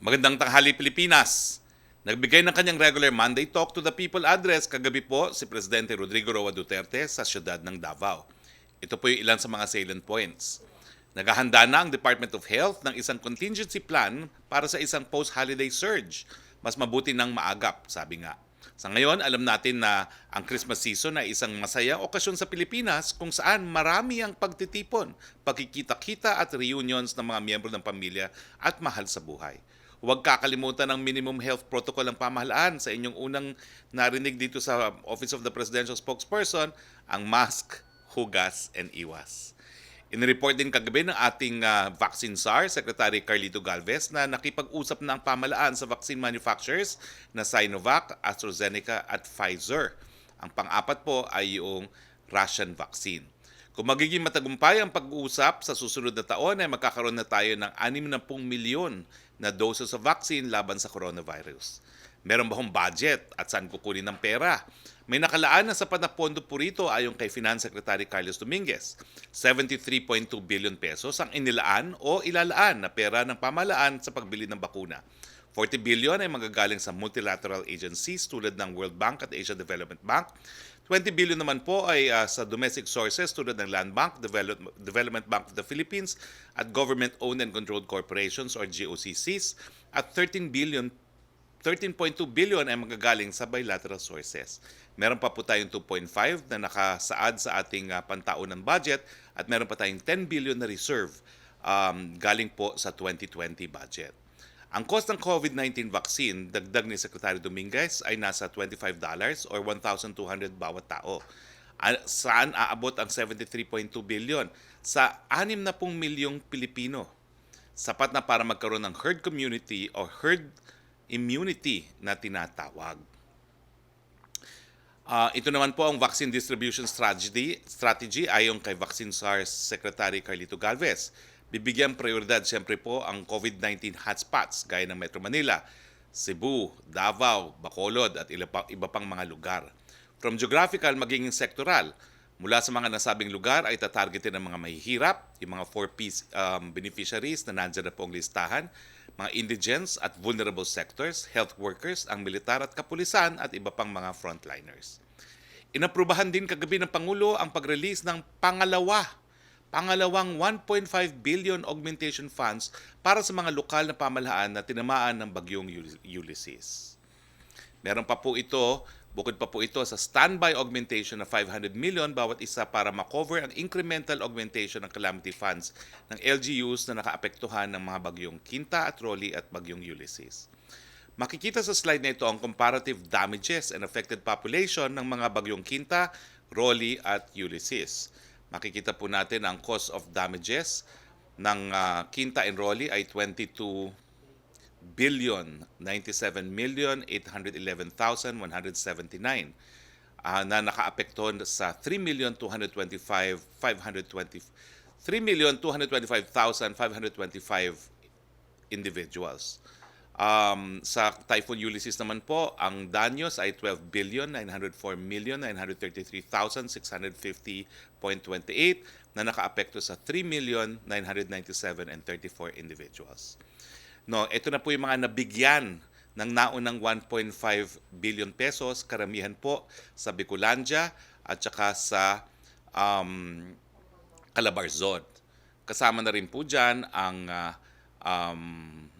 Magandang tanghali Pilipinas! Nagbigay ng kanyang regular Monday Talk to the People address kagabi po si Presidente Rodrigo Roa Duterte sa siyudad ng Davao. Ito po yung ilan sa mga salient points. Naghahanda na ang Department of Health ng isang contingency plan para sa isang post-holiday surge. Mas mabuti ng maagap, sabi nga. Sa ngayon, alam natin na ang Christmas season ay isang masayang okasyon sa Pilipinas kung saan marami ang pagtitipon, pagkikita-kita at reunions ng mga miyembro ng pamilya at mahal sa buhay. Huwag kakalimutan ng minimum health protocol ng pamahalaan sa inyong unang narinig dito sa Office of the Presidential Spokesperson, ang mask, hugas, and iwas. Inireport din kagabi ng ating vaccine czar, Secretary Carlito Galvez, na nakipag-usap na ang pamahalaan sa vaccine manufacturers na Sinovac, AstraZeneca at Pfizer. Ang pang-apat po ay yung Russian vaccine. Kung magiging matagumpay ang pag-uusap sa susunod na taon ay magkakaroon na tayo ng 60 milyon na doses of vaccine laban sa coronavirus. Meron ba hong budget at saan kukunin ng pera? May nakalaan na sapat na pondo po rito ayon kay Finance Secretary Carlos Dominguez. 73.2 billion pesos ang inilaan o ilalaan na pera ng pamahalaan sa pagbili ng bakuna. 40 billion ay magagaling sa multilateral agencies tulad ng World Bank at Asia Development Bank. 20 billion naman po ay sa domestic sources tulad ng Land Bank, Development Bank of the Philippines at Government-Owned and Controlled Corporations or GOCCs at 13.2 billion ay magagaling sa bilateral sources. Meron pa po tayong 2.5 na nakasaad sa ating pantaunan budget at meron pa tayong 10 billion na reserve galing po sa 2020 budget. Ang cost ng COVID-19 vaccine, dagdag ni Secretary Dominguez, ay nasa $25 or 1,200 bawat tao. Saan aabot ang 73.2 billion? Sa 60 milyong Pilipino. Sapat na para magkaroon ng herd community o herd immunity na tinatawag. Ito naman po ang vaccine distribution strategy ayon kay Vaccine SARS Secretary Carlito Galvez. Bibigyan prioridad siyempre po ang COVID-19 hotspots gaya ng Metro Manila, Cebu, Davao, Bacolod at iba pang mga lugar. From geographical maging sektoral, mula sa mga nasabing lugar ay tatargetin ng mga mahihirap, yung mga 4Ps beneficiaries na nandiyan na po ang listahan, mga indigents at vulnerable sectors, health workers, ang militar at kapulisan at iba pang mga frontliners. Inaprubahan din kagabi ng Pangulo ang pag-release ng pangalawang 1.5 billion augmentation funds para sa mga lokal na pamahalaan na tinamaan ng bagyong Ulysses. Meron pa po ito, bukod pa po ito sa standby augmentation na 500 million bawat isa para makover ang incremental augmentation ng calamity funds ng LGUs na nakaapektuhan ng mga bagyong Quinta at Rolly at bagyong Ulysses. Makikita sa slide na ito ang comparative damages and affected population ng mga bagyong Quinta, Rolly at Ulysses. Makikita po natin ang cost of damages ng Quinta and Rolly ay 22 billion 97,811,179 na nakaapekto sa 3,225,525 individuals. Sa Typhoon Ulysses naman po, ang danyos ay 12,904,933,650.28 na nakaapekto sa 3,997,034 individuals. No, ito na po yung mga nabigyan ng naunang 1.5 billion pesos, karamihan po sa Bicolandia at saka sa Calabarzon. Kasama na rin po dyan ang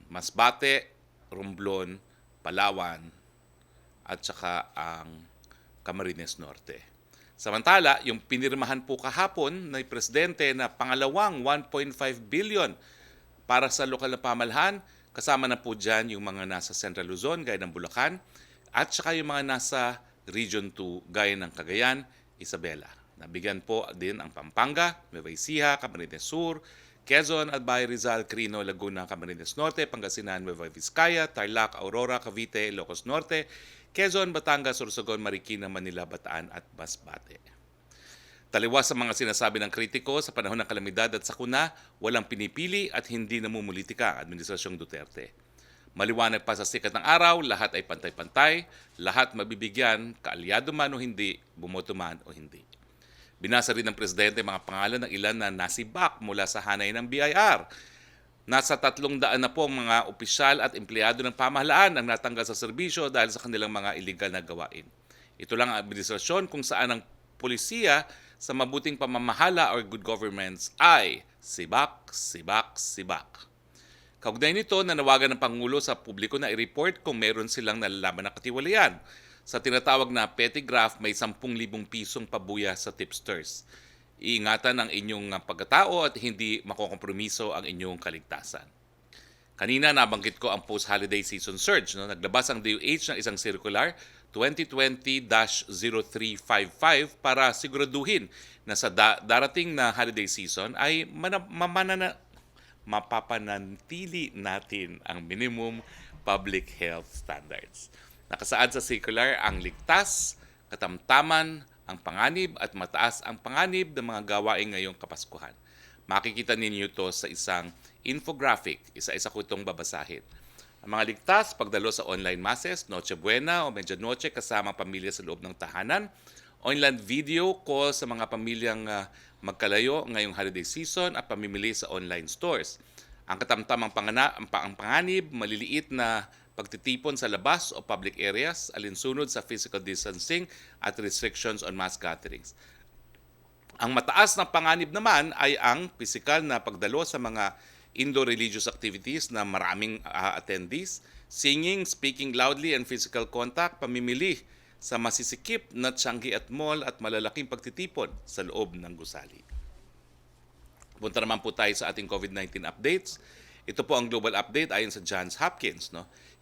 Masbate, Romblon, Palawan, at saka ang Camarines Norte. Samantala, yung pinirmahan po kahapon ng Presidente na pangalawang 1.5 billion para sa lokal na pamahalaan, kasama na po dyan yung mga nasa Central Luzon, gaya ng Bulacan, at saka yung mga nasa Region 2, gaya ng Cagayan, Isabela. Nabigyan po din ang Pampanga, Nueva Ecija, Camarines Sur, Quezon, Albay, Rizal, Quirino, Laguna, Camarines Norte, Pangasinan, Nueva Vizcaya, Tarlac, Aurora, Cavite, Ilocos Norte, Quezon, Batangas, Sorsogon, Marikina, Manila, Bataan at Masbate. Taliwas sa mga sinasabi ng kritiko sa panahon ng kalamidad at sakuna, walang pinipili at hindi namumulitika ang Administrasyong Duterte. Maliwanag pa sa sikat ng araw, lahat ay pantay-pantay, lahat mabibigyan, kaalyado man o hindi, bumoto man o hindi. Binasa rin ng Presidente mga pangalan ng ilan na nasibak mula sa hanay ng BIR. Nasa 300 na po ang mga opisyal at empleyado ng pamahalaan ang natanggal sa serbisyo dahil sa kanilang mga illegal na gawain. Ito lang ang administrasyon kung saan ang polisiya sa mabuting pamamahala or good governments ay sibak, sibak, sibak. Kaugnay nito, nanawagan ng Pangulo sa publiko na i-report kung meron silang nalalaman na katiwalian. Sa tinatawag na petty graft, may 10,000 pisong pabuya sa tipsters. Iingatan ang inyong pagkatao at hindi makokompromiso ang inyong kaligtasan. Kanina nabanggit ko ang post-holiday season surge. Naglabas ang DOH ng isang circular 2020-0355 para siguraduhin na sa darating na holiday season ay mapapanatili natin ang minimum public health standards. Nakasaad sa circular ang ligtas, katamtaman, ang panganib at mataas ang panganib ng mga gawain ngayong Kapaskuhan. Makikita ninyo ito sa isang infographic. Isa-isa ko itong babasahin. Ang mga ligtas, pagdalo sa online masses, Noche Buena o Medianoche kasama pamilya sa loob ng tahanan, online video call sa mga pamilyang magkalayo ngayong holiday season at pamimili sa online stores. Ang katamtamang panganib, maliliit na pagtitipon sa labas o public areas, alinsunod sa physical distancing at restrictions on mass gatherings. Ang mataas na panganib naman ay ang pisikal na pagdalo sa mga indoor religious activities na maraming attendees, singing, speaking loudly and physical contact, pamimili sa masisikip na tianggi at mall at malalaking pagtitipon sa loob ng gusali. Punta naman po tayo sa ating COVID-19 updates. Ito po ang global update ayon sa Johns Hopkins.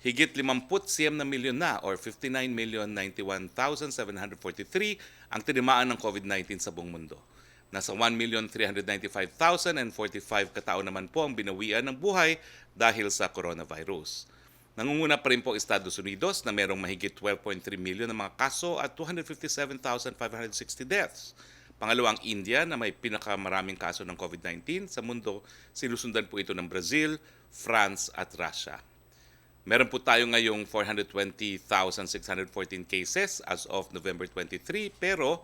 Higit 59 na milyon na or 59,091,743 ang tinamaan ng COVID-19 sa buong mundo. Nasa 1,395,045 katao naman po ang binawian ng buhay dahil sa coronavirus. Nangunguna pa rin po ang Estados Unidos na mayroong mahigit 12.3 milyon na mga kaso at 257,560 deaths. Pangalawa ang India na may pinakamaraming kaso ng COVID-19 sa mundo. Sinusundan po ito ng Brazil, France at Russia. Meron po tayo ngayong 420,614 cases as of November 23 pero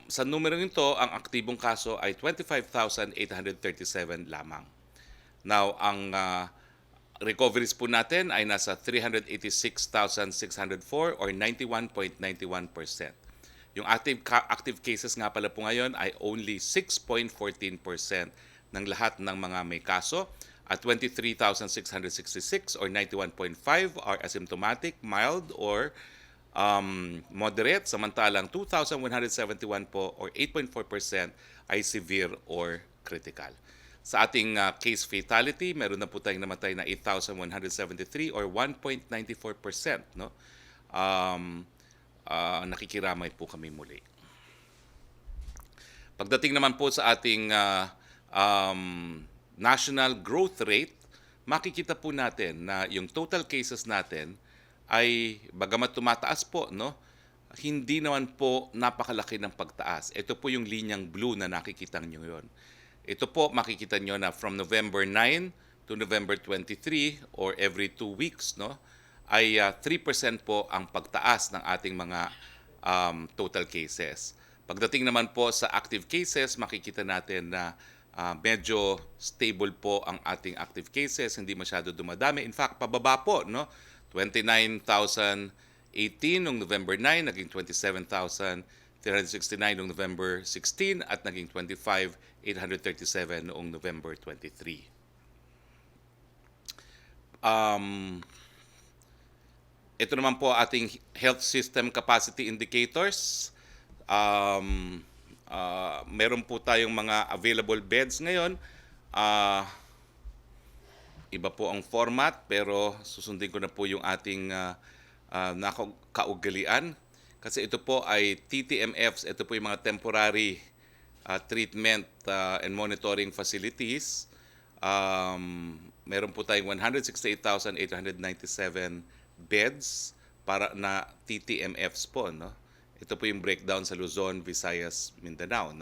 sa numero nito, ang aktibong kaso ay 25,837 lamang. Now, ang recoveries po natin ay nasa 386,604 or 91.91%. Yung active cases nga pala po ngayon ay only 6.14% ng lahat ng mga may kaso at 23,666 or 91.5% are asymptomatic, mild or moderate, samantalang 2,171 po or 8.4% ay severe or critical. Sa ating case fatality, meron na po tayong namatay na 8,173 or 1.94%. Nakikiramay po kami muli. Pagdating naman po sa ating national growth rate, makikita po natin na yung total cases natin ay bagamat tumataas po, hindi naman po napakalaki ng pagtaas. Ito po yung linyang blue na nakikita nyo yon. Ito po makikita nyo na from November 9 to November 23 or every 2 weeks, ay 3% po ang pagtaas ng ating mga total cases. Pagdating naman po sa active cases, makikita natin na medyo stable po ang ating active cases, hindi masyado dumadami. In fact, pababa po, 29,018 noong November 9, naging 27,369 noong November 16 at naging 25,837 noong November 23. Ito naman po ating health system capacity indicators. Meron po tayong mga available beds ngayon. Iba po ang format pero susundin ko na po yung ating kaugalian. Kasi ito po ay TTMFs. Ito po yung mga temporary treatment and monitoring facilities. Meron po tayong 168,897 beds para na TTMFs po. Ito po yung breakdown sa Luzon, Visayas, Mindanao.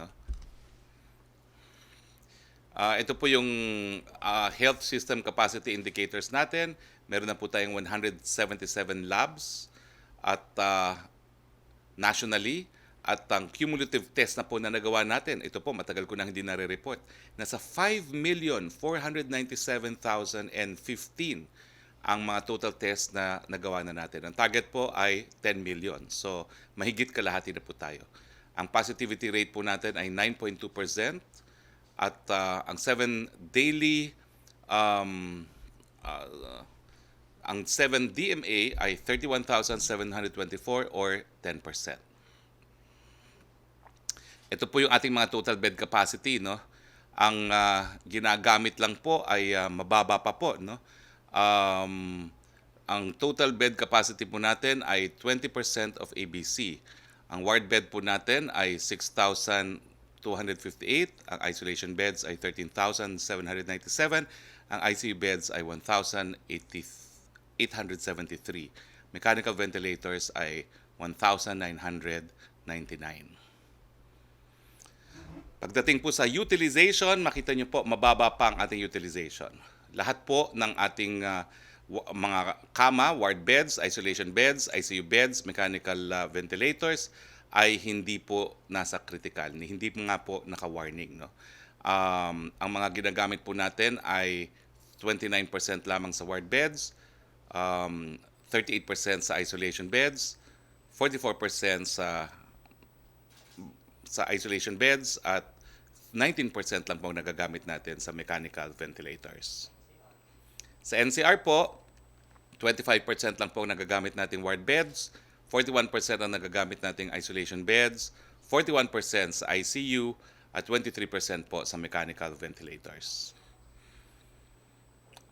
Ito po yung health system capacity indicators natin. Meron na po tayong 177 labs at nationally At ang cumulative test na po na nagawa natin, ito po matagal ko nang hindi nare-report, nasa 5,497,015 ang mga total test na nagawa na natin. Ang target po ay 10 million. So mahigit kalahati na po tayo. Ang positivity rate po natin ay 9.2% at ang 7 daily ang 7 DMA ay 31,724 or 10%. Ito po yung ating mga total bed capacity, no? Ang ginagamit lang po ay mababa pa po, no? Ang total bed capacity po natin ay 20% of ABC. Ang ward bed po natin ay 6,258, ang isolation beds ay 13,797, ang ICU beds ay 1,873. Mechanical ventilators ay 1,999. Pagdating po sa utilization, makita nyo po, mababa pa ang ating utilization. Lahat po ng ating mga kama, ward beds, isolation beds, ICU beds, mechanical ventilators ay hindi po nasa critical, hindi nga po naka-warning. No? Ang mga ginagamit po natin ay 29% lamang sa ward beds, 38% sa isolation beds, 44% sa isolation beds at 19% lang po nagagamit natin sa mechanical ventilators. Sa NCR po, 25% lang po nagagamit nating ward beds, 41% ang nagagamit nating isolation beds, 41% sa ICU at 23% po sa mechanical ventilators.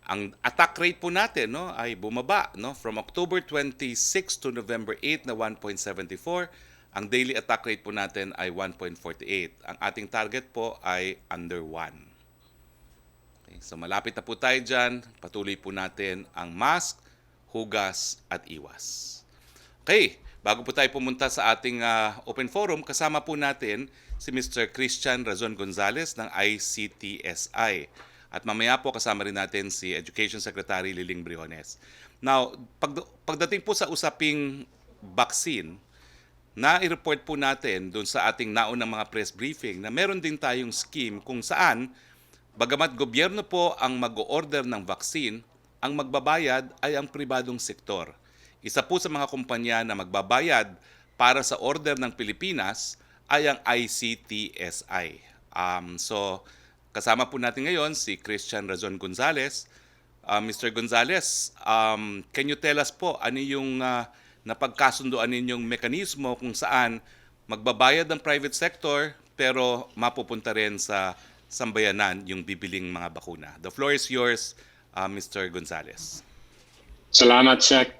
Ang attack rate po natin, no, ay bumaba, no, from October 26 to November 8 na 1.74. Ang daily attack rate po natin ay 1.48. Ang ating target po ay under 1. Okay, so malapit na po tayo dyan. Patuloy po natin ang mask, hugas at iwas. Okay, bago po tayo pumunta sa ating open forum, kasama po natin si Mr. Christian Razon Gonzales ng ICTSI. At mamaya po kasama rin natin si Education Secretary Liling Briones. Now, pagdating po sa usaping vaccine, na-report po natin doon sa ating naunang mga press briefing na meron din tayong scheme kung saan, bagamat gobyerno po ang mag-o-order ng vaccine, ang magbabayad ay ang pribadong sektor. Isa po sa mga kumpanya na magbabayad para sa order ng Pilipinas ay ang ICTSI. So, kasama po natin ngayon si Christian Razon Gonzales. Mr. Gonzales, can you tell us po ano yung napagkasunduan ninyong mekanismo kung saan magbabayad ng private sector pero mapupunta rin sa sambayanan yung bibiling mga bakuna? The floor is yours, Mr. Gonzales. Salamat, Sec.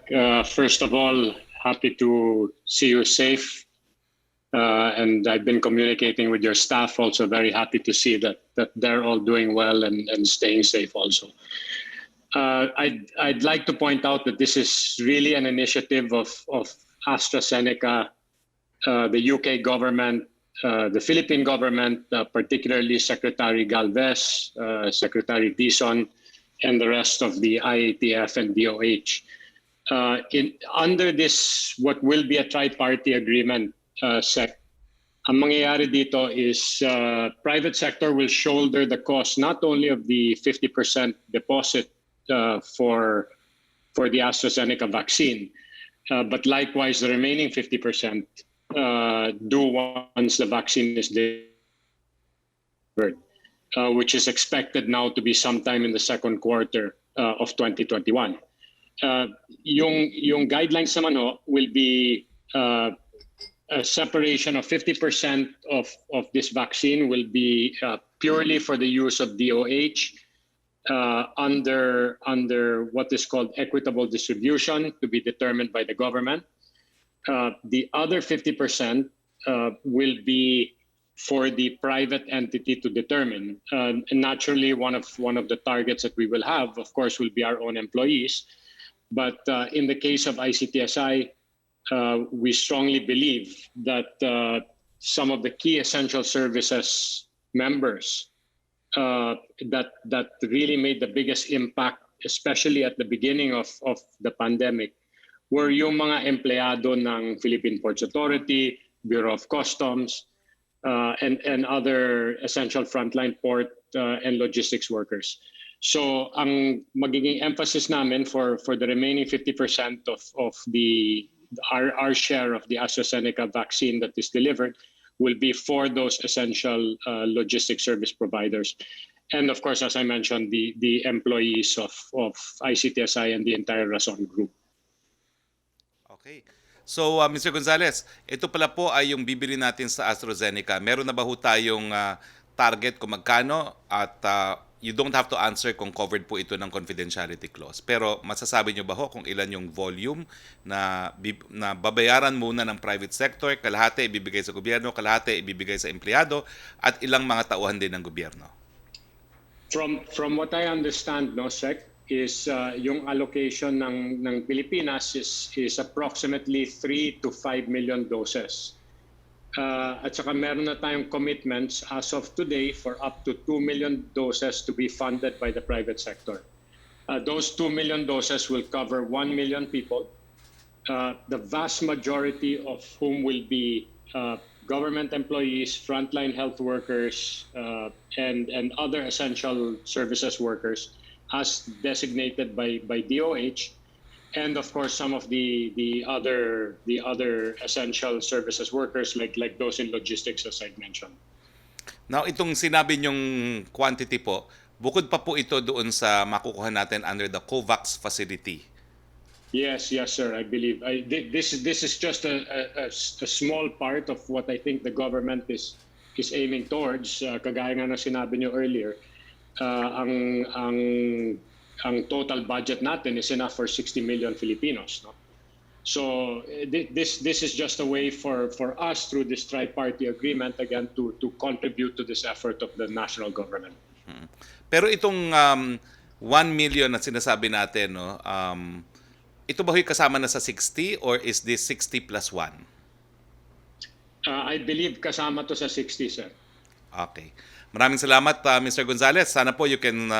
First of all, happy to see you safe. And I've been communicating with your staff, also very happy to see that they're all doing well and staying safe also. I'd like to point out that this is really an initiative of AstraZeneca, the UK government, the Philippine government, particularly Secretary Galvez, Secretary Dizon, and the rest of the IATF and DOH. Under this, what will be a tri-party agreement, Sec, ang mangyayari dito is private sector will shoulder the cost not only of the 50% deposit for the AstraZeneca vaccine, but likewise the remaining 50% due once the vaccine is delivered, which is expected now to be sometime in the second quarter of 2021. Yung guidelines naman will be a separation of 50% of this vaccine will be purely for the use of DOH. Under what is called equitable distribution to be determined by the government. The other 50% will be for the private entity to determine. And naturally, one of the targets that we will have, of course, will be our own employees. But in the case of ICTSI, we strongly believe that some of the key essential services members that really made the biggest impact, especially at the beginning of the pandemic, were yung mga empleyado ng Philippine Ports Authority, Bureau of Customs, and other essential frontline port and logistics workers. So ang magiging emphasis namin for the remaining 50% of our share of the AstraZeneca vaccine that is delivered will be for those essential logistic service providers. And of course, as I mentioned, the employees of ICTSI and the entire Rason Group. Okay. So, Mr. Gonzales, ito pala po ay yung bibili natin sa AstraZeneca. Meron na ba ho tayong target kung magkano at you don't have to answer kung covered po ito ng confidentiality clause. Pero masasabi nyo ba ho kung ilan yung volume na babayaran muna ng private sector, kalahati ibibigay sa gobyerno, kalahati ibibigay sa empleyado, at ilang mga tauhan din ng gobyerno? From what I understand, no, Sec, is yung allocation ng Pilipinas is approximately 3 to 5 million doses. At saka meron na tayong commitments as of today for up to 2 million doses to be funded by the private sector. Those 2 million doses will cover 1 million people, the vast majority of whom will be government employees, frontline health workers, and other essential services workers as designated by DOH, and of course some of the other essential services workers like those in logistics, as I mentioned. Now, itong sinabi nyong quantity po, bukod pa po ito doon sa makukuha natin under the COVAX facility. Yes, sir. I believe this is just a small part of what I think the government is aiming towards. Kagaya nga na sinabi nyo earlier. Ang total budget natin is enough for 60 million Filipinos, no? So this is just a way for us through this tri-party agreement again to contribute to this effort of the national government. Pero itong 1 million na sinasabi natin, no, ito ba kasama na sa 60 or is this 60 plus 1? I believe kasama to sa 60, sir. Okay. Maraming salamat, Mr. Gonzales. Sana po you can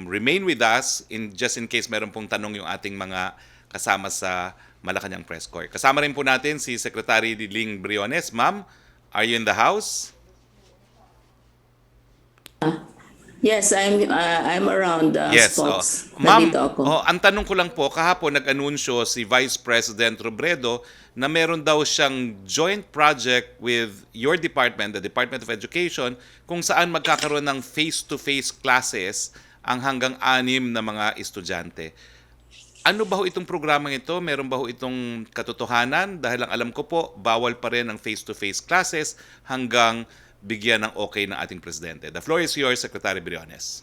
remain with us just in case meron pong tanong yung ating mga kasama sa Malacañang Press Corps. Kasama rin po natin si Secretary Ling Briones. Ma'am, are you in the house? Yes, I'm around, Yes. Spokes. Ma'am, Nandito ako. ang tanong ko lang po, kahapon nag-anunsyo si Vice President Robredo na meron daw siyang joint project with your department, the Department of Education, kung saan magkakaroon ng face-to-face classes ang hanggang 6 na mga estudyante. Ano ba ho itong programang ito? Meron ba ho itong katotohanan? Dahil ang alam ko po, bawal pa rin ang face-to-face classes hanggang bigyan ng okay ng ating presidente. The floor is yours, Secretary Briones.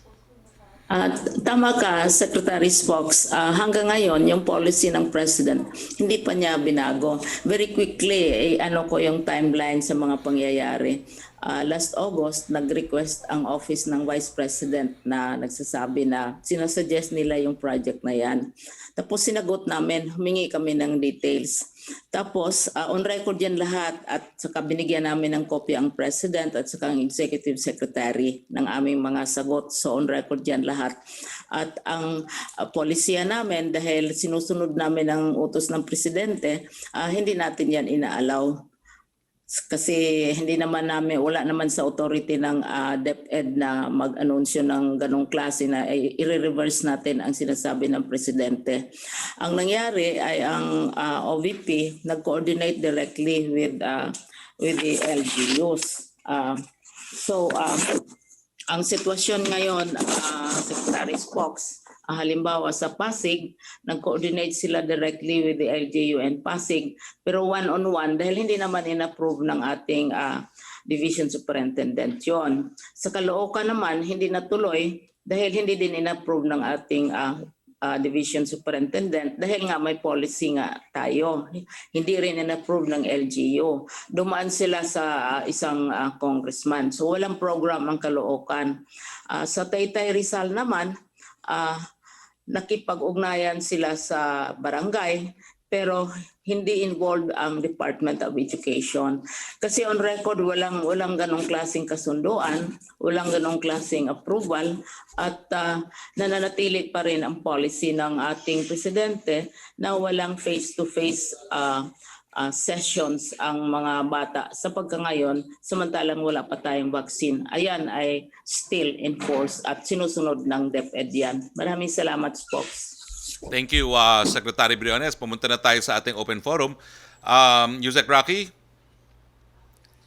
Tama ka, Secretary Spokes. Hanggang ngayon, yung policy ng President, hindi pa niya binago. Very quickly, ano ko yung timeline sa mga pangyayari. Last August, nag-request ang office ng Vice President na nagsasabi na sinasuggest nila yung project na yan. Tapos sinagot namin, humingi kami ng details. Tapos on record yan lahat at saka binigyan namin ng kopya ang President at saka ang Executive Secretary ng aming mga sagot. So on record yan lahat. At ang polisiya namin, dahil sinusunod namin ang utos ng Presidente, hindi natin yan inaalaw. Kasi hindi naman namin, wala naman sa authority ng DepEd na mag-anunsyo ng ganong klase na i-reverse natin ang sinasabi ng Presidente. Ang nangyari ay ang OVP nag-coordinate directly with the LGUs. Ang sitwasyon ngayon, Secretary Spokes, halimbawa sa Pasig, nag-coordinate sila directly with the LGU and Pasig, pero one-on-one dahil hindi naman in-approve ng ating Division Superintendent yon. Sa Caloocan naman, hindi natuloy dahil hindi din in-approve ng ating Division Superintendent dahil nga may policy nga tayo. Hindi rin in-approve ng LGU. Dumaan sila sa isang congressman. So walang program ang Caloocan. Sa Taytay Rizal naman, nakipag-ugnayan sila sa barangay pero hindi involved ang Department of Education. Kasi on record walang ganong klaseng kasunduan, walang ganong klaseng approval at nananatili pa rin ang policy ng ating Presidente na walang face-to-face sessions ang mga bata sa pagkangayon, samantalang wala pa tayong vaccine. Ayan ay still in force at sinusunod ng DepEd yan. Maraming salamat, Spokes. Thank you, Secretary Briones. Pumunta na tayo sa ating open forum. Yusek Roque?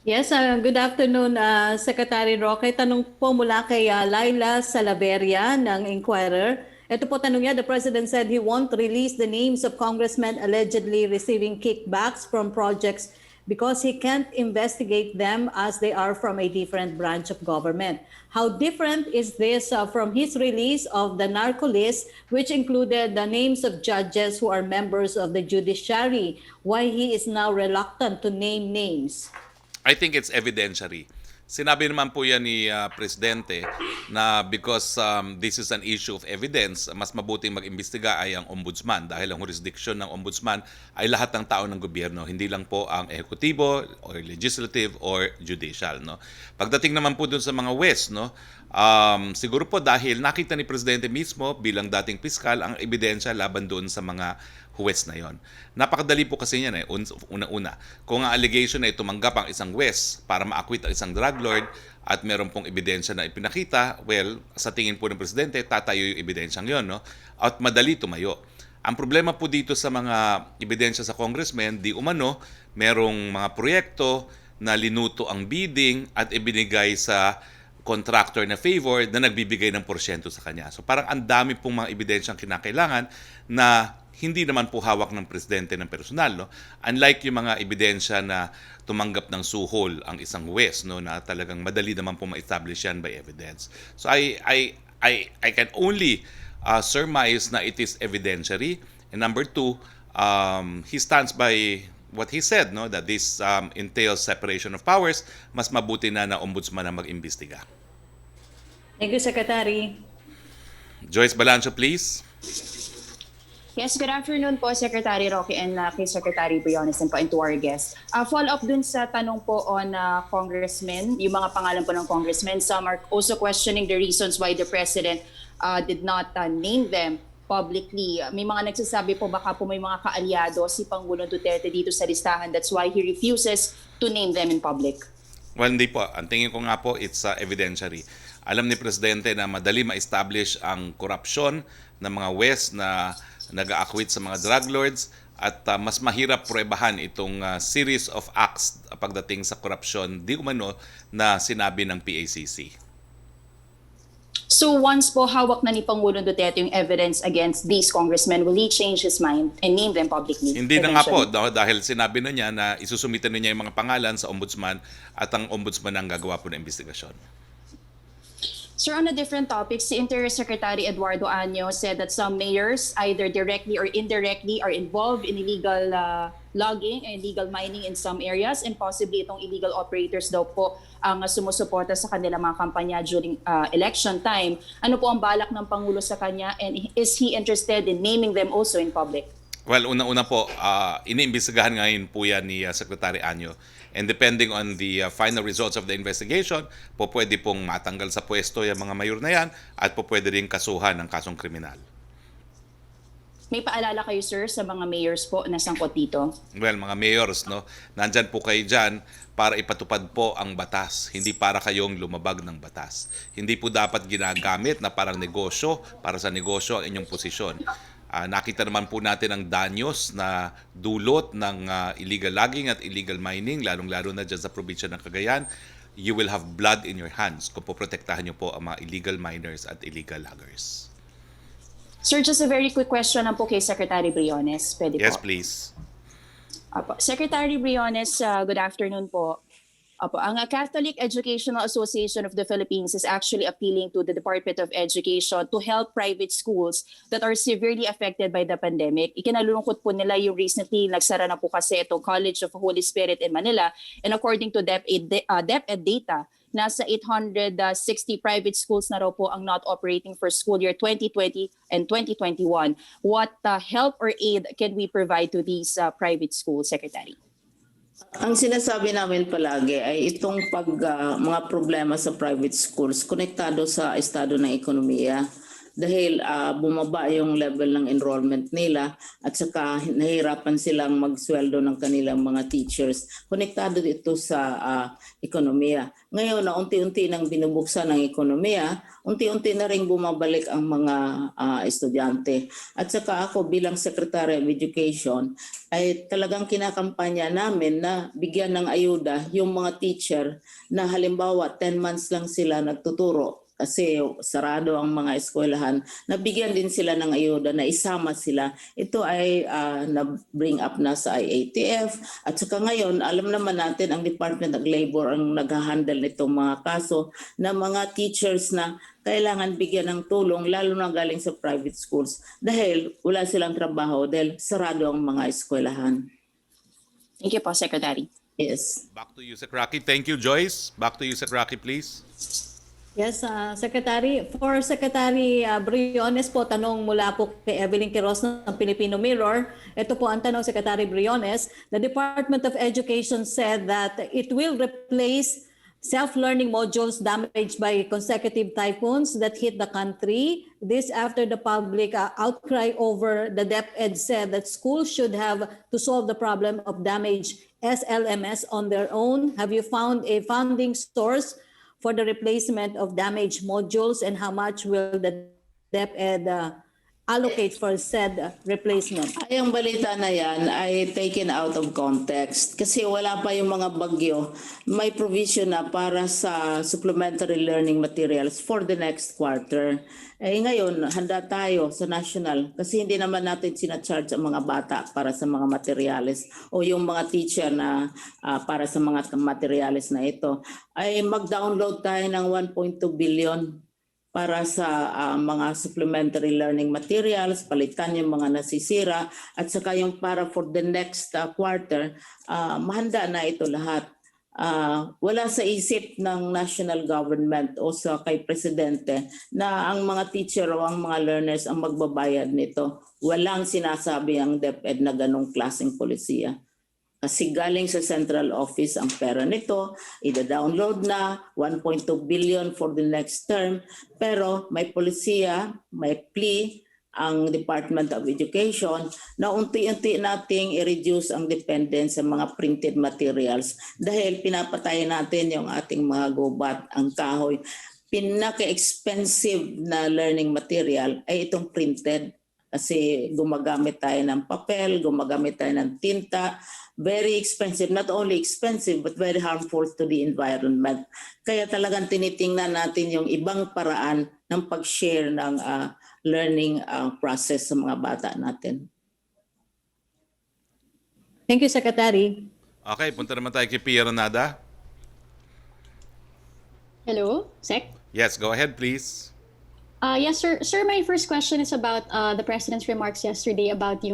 Yes, good afternoon, Secretary Roque. Tanong po mula kay Laila Salaveria ng Inquirer. Ito po tanong niya, the President said he won't release the names of congressmen allegedly receiving kickbacks from projects because he can't investigate them as they are from a different branch of government. How different is this from his release of the narco list, which included the names of judges who are members of the judiciary? Why he is now reluctant to name names? I think it's evidentiary. Sinabi naman po yan ni Presidente na because this is an issue of evidence, mas mabuting mag-imbestiga ay ang ombudsman dahil ang jurisdiction ng ombudsman ay lahat ng tao ng gobyerno, hindi lang po ang ehekutibo or legislative or judicial. No? Pagdating naman po dun sa mga West, no, siguro po dahil nakita ni Presidente mismo bilang dating piskal ang ebidensya laban doon sa mga huwes na yon. Napakadali po kasi yan eh. Una-una, kung ang allegation ay tumanggap ang isang huwes para ma-acquit ang isang drug lord at meron pong ebidensya na ipinakita, well, sa tingin po ng Presidente, tatayo yung ebidensyang yon, no? At madali tumayo. Ang problema po dito sa mga ebidensya sa congressmen, di umano, merong mga proyekto na linuto ang bidding at ibinigay sa contractor na favor na nagbibigay ng porsyento sa kanya. So parang ang dami pong mga ebidensyang kinakailangan na hindi naman po hawak ng Presidente ng personal. No? Unlike yung mga ebidensya na tumanggap ng suhol ang isang huwes, no, na talagang madali naman po ma-establish yan by evidence. So I can only surmise na it is evidentiary. And number two, he stands by what he said, no, that this entails separation of powers. Mas mabuti na ombudsman na mag-imbestiga. Thank you, Secretary. Joyce Balancho, please. Yes, good afternoon po, Secretary Roque and kay Secretary Briones and po and to our guests. Follow up dun sa tanong po on congressmen, yung mga pangalan po ng congressmen. Some are also questioning the reasons why the President did not name them publicly. May mga nagsasabi po baka po may mga kaalyado si Pangulong Duterte dito sa listahan. That's why he refuses to name them in public. Well, hindi po. Ang tingin ko nga po, it's evidentiary. Alam ni Presidente na madali ma-establish ang korupsyon ng mga West na nag-a-acquit sa mga drug lords at mas mahirap pruebahan itong series of acts pagdating sa korupsyon di umano na sinabi ng PACC. So once po hawak na ni Pangulong Duterte yung evidence against these congressmen, will he change his mind and name them publicly? Hindi na nga po dahil sinabi na niya na isusumitan na niya yung mga pangalan sa ombudsman at ang ombudsman ang gagawa po ng investigasyon. Sir, on a different topic, si Interior Secretary Eduardo Año said that some mayors, either directly or indirectly, are involved in illegal logging and illegal mining in some areas, and possibly itong illegal operators daw po ang sumusuporta sa kanilang mga kampanya during election time. Ano po ang balak ng Pangulo sa kanya, and is he interested in naming them also in public? Well, una-una po, iniimbestigahan ngayon po yan ni Secretary Año. And depending on the final results of the investigation, po pwede pong matanggal sa pwesto yung mga mayor na yan at po pwede rin kasuhan ng kasong kriminal. May paalala kayo, sir, sa mga mayors po na sangkot dito? Well, mga mayors, no, nandyan po kayo dyan para ipatupad po ang batas, hindi para kayong lumabag ng batas. Hindi po dapat ginagamit na parang negosyo, para sa negosyo ang inyong posisyon. Nakita naman po natin ang danyos na dulot ng illegal logging at illegal mining, lalong-lalo na dyan sa probinsya ng Cagayan. You will have blood in your hands kung poprotektahan nyo po ang mga illegal miners at illegal loggers. Sir, just a very quick question po kay Secretary Briones. Pwede Yes, po? please. Secretary Briones, good afternoon po. Ang Catholic Educational Association of the Philippines is actually appealing to the Department of Education to help private schools that are severely affected by the pandemic. Ikinalulungkot po nila yung recently nagsara na po kasi itong College of Holy Spirit in Manila, and according to DepEd data, nasa 860 private schools na raw po ang not operating for school year 2020 and 2021. What help or aid can we provide to these private schools, Secretary? Ang sinasabi namin palagi ay itong mga problema sa private schools konektado sa estado ng ekonomiya. dahil bumaba yung level ng enrollment nila at saka nahihirapan silang magsweldo ng kanilang mga teachers. Konektado ito sa ekonomiya. Ngayon na unti-unti nang binubuksan ng ekonomiya, unti-unti na rin bumabalik ang mga estudyante. At saka ako bilang Secretary of Education ay talagang kinakampanya namin na bigyan ng ayuda yung mga teacher na halimbawa 10 months lang sila nagtuturo kasi sarado ang mga eskwelahan, nabigyan din sila ng ayuda na isama sila. Ito ay na-bring up na sa IATF at saka ngayon alam naman natin ang Department of Labor ang nag-handle nitong mga kaso na mga teachers na kailangan bigyan ng tulong lalo na galing sa private schools dahil wala silang trabaho dahil sarado ang mga eskwelahan. Thank you po, Secretary. Yes. Back to you, Sec. Roque. Thank you, Joyce. Back to you, Sec. Roque, please. Yes, Secretary. For Secretary Briones po, tanong mula po kay Evelyn Quiroz ng Filipino Mirror. Ito po ang tanong, Secretary Briones. The Department of Education said that it will replace self-learning modules damaged by consecutive typhoons that hit the country. This after the public outcry over the DepEd said that schools should have to solve the problem of damaged SLMS on their own. Have you found a funding source for the replacement of damaged modules, and how much will the DepEd allocate for said replacement? Ay, ang balita na yan ay taken out of context kasi wala pa yung mga bagyo. May provision na para sa supplementary learning materials for the next quarter. Eh ngayon, handa tayo sa national kasi hindi naman natin sinacharge ang mga bata para sa mga materials o yung mga teacher na para sa mga materials na ito. Ay mag-download tayo ng 1.2 billion para sa mga supplementary learning materials, palitan yung mga nasisira, at saka yung para for the next quarter, mahanda na ito lahat. Wala sa isip ng national government o sa kay Presidente na ang mga teacher o ang mga learners ang magbabayad nito. Walang sinasabi ang DepEd na ganong klaseng polisiya. Kasi galing sa central office ang pera nito, ida-download na 1.2 billion for the next term, pero may polisiya, may plea ang Department of Education na unti-unti nating i-reduce ang dependence sa mga printed materials dahil pinapatay natin yung ating mga gubat, ang kahoy. Pinaka-expensive na learning material ay itong printed kasi gumagamit tayo ng papel, gumagamit tayo ng tinta. Very expensive, not only expensive but very harmful to the environment. Kaya talagang tinitingnan natin yung ibang paraan ng pag-share ng learning process sa mga bata natin. Thank you, Secretary. Okay, punta naman tayo kay Pia Ronada. Hello, Sec? Yes, go ahead, please. Yes, sir. Sir, my first question is about the president's remarks yesterday about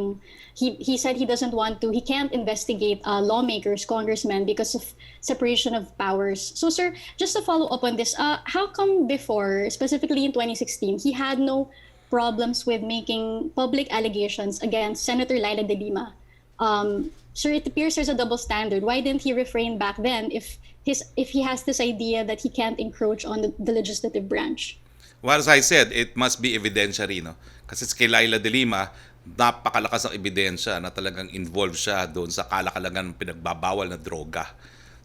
he said he can't investigate lawmakers, congressmen because of separation of powers. So, sir, just to follow up on this, how come before, specifically in 2016, he had no problems with making public allegations against Senator Laila de Lima? Sir, it appears there's a double standard. Why didn't he refrain back then if he has this idea that he can't encroach on the legislative branch? Well, as I said, it must be evidentiary, no? Kasi kay Laila de Lima, napakalakas ang ebidensya na talagang involved siya doon sa kalakalagan ng pinagbabawal na droga.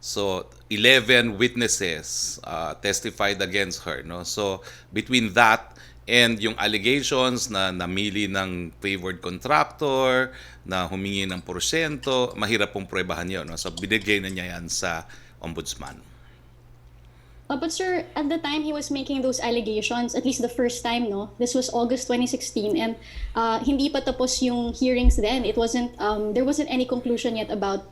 So, 11 witnesses testified against her, no? So, between that and yung allegations na namili ng favored contractor, na humingi ng porsyento, mahirap pong pruebahan yun, no? So, binigay na niya yan sa ombudsman. But sir, at the time he was making those allegations, at least the first time, no? This was August 2016, and hindi pa tapos yung hearings then. It wasn't, there wasn't any conclusion yet about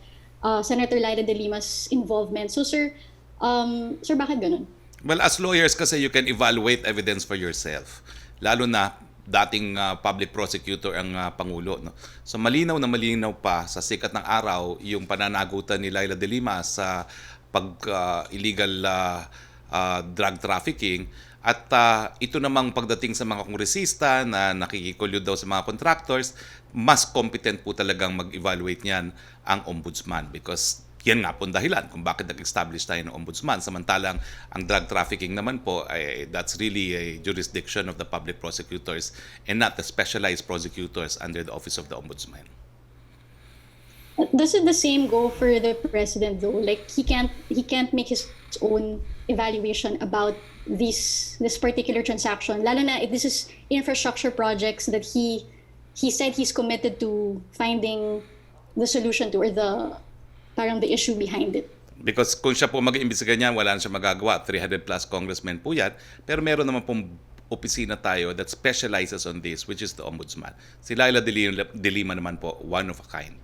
Senator Laila de Lima's involvement. So sir, bakit ganun? Well, as lawyers kasi you can evaluate evidence for yourself. Lalo na dating public prosecutor ang Pangulo. No? So malinaw na malinaw pa sa sikat ng araw yung pananagutan ni Laila de Lima sa illegal drug trafficking at ito namang pagdating sa mga kongresista na nakikikulyo daw sa mga contractors, mas competent po talagang mag-evaluate niyan ang ombudsman because yan nga po ang dahilan kung bakit nag-establish tayo ng ombudsman. Samantalang ang drug trafficking naman po, that's really a jurisdiction of the public prosecutors and not the specialized prosecutors under the Office of the Ombudsman. Does it the same go for the president though? Like he can't make his own evaluation about this particular transaction. Lalo na if this is infrastructure projects that he said he's committed to finding the solution to, or the issue behind it. Because kung siya po mag-iimbestiga niyan, wala na siya magagawa. 300 plus congressmen po yan. Pero meron naman pong opisina tayo that specializes on this, which is the Ombudsman. Si Laila de Lima naman po, one of a kind.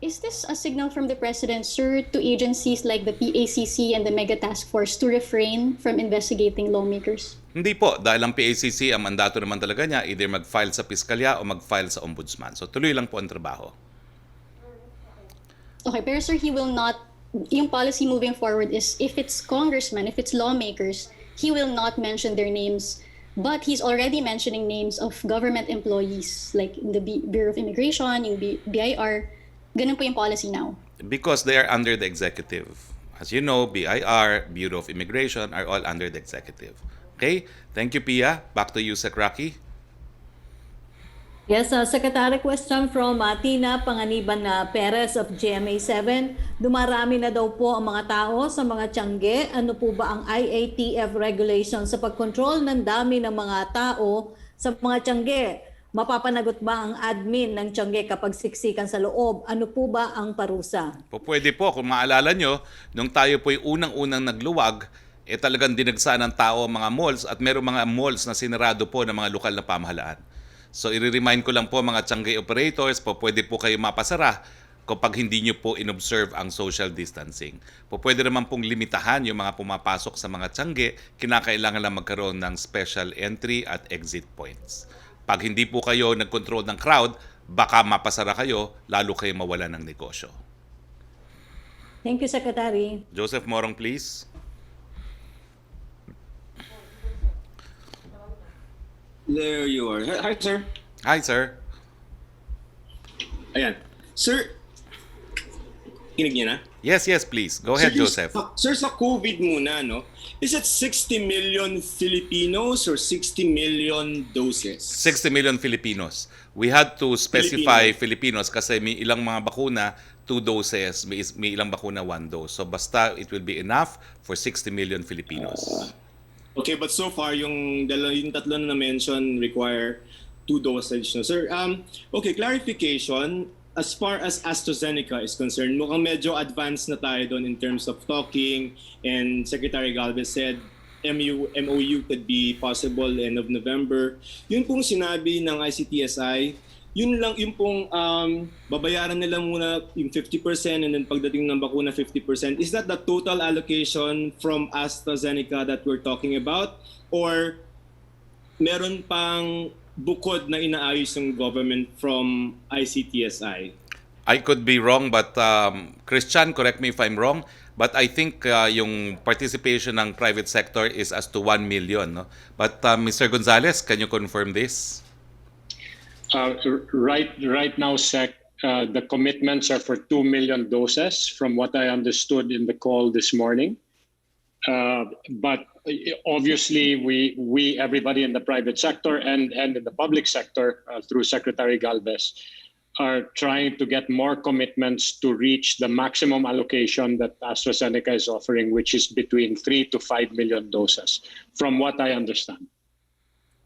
Is this a signal from the president, sir, to agencies like the PACC and the Mega Task Force to refrain from investigating lawmakers? Hindi po, dahil ang PACC, ang mandato naman talaga niya, either mag-file sa piskalya o mag-file sa ombudsman. So tuloy lang po ang trabaho. Okay, pero sir, he will not, yung policy moving forward is if it's congressmen, if it's lawmakers, he will not mention their names. But he's already mentioning names of government employees like the Bureau of Immigration, yung BIR. Ganun po yung policy now. Because they are under the executive. As you know, BIR, Bureau of Immigration are all under the executive. Okay? Thank you, Pia. Back to you, Sec. Roque. Yes, Secretary, question from Tina Panganiban Perez of GMA7. Dumarami na daw po ang mga tao sa mga tiyangge. Ano po ba ang IATF regulation sa pagkontrol ng dami ng mga tao sa mga tiyangge? Mapapanagot ba ang admin ng tiyangge kapag siksikan sa loob? Ano po ba ang parusa? Pwede po. Kung maalala nyo, nung tayo po'y unang-unang nagluwag, talagang dinagsaan ng tao ang mga malls at merong mga malls na sinarado po ng mga lokal na pamahalaan. So, i-remind ko lang po mga tiyangge operators, pwede po kayo mapasara kapag hindi nyo po inobserve ang social distancing. Pwede naman pong limitahan yung mga pumapasok sa mga tiyangge, kinakailangan lang magkaroon ng special entry at exit points. Pag hindi po kayo nag-control ng crowd, baka mapasara kayo, lalo kayo mawala ng negosyo. Thank you, Secretary. Joseph Morong, please. There you are. Hi, sir. Hi, sir. Ayan. Sir, kinig niya na? Yes, please. Go ahead, Joseph. Sir, sa COVID muna, no? Is it 60 million Filipinos or 60 million doses? 60 million Filipinos. We had to specify Filipinos kasi may ilang mga bakuna, 2 doses, may ilang bakuna, 1 dose. So basta it will be enough for 60 million Filipinos. Okay, but so far, yung tatlo na mention require 2 dosage. No? Sir, okay, clarification. As far as AstraZeneca is concerned, mukhang medyo advanced na tayo doon in terms of talking, and Secretary Galvez said MOU could be possible end of November. Yun pong sinabi ng ICTSI, yun pong babayaran nila muna yung 50% and then pagdating ng bakuna 50%. Is that the total allocation from AstraZeneca that we're talking about? Or meron pang bukod na inaayos ng government from ICTSI? I could be wrong, but Christian, correct me if I'm wrong, but I think yung participation ng private sector is as to 1 million. No? But Mr. Gonzales, can you confirm this? Right now, Sec, the commitments are for 2 million doses, from what I understood in the call this morning. But obviously, we everybody in the private sector and in the public sector, through Secretary Galvez, are trying to get more commitments to reach the maximum allocation that AstraZeneca is offering, which is between 3 to 5 million doses, from what I understand.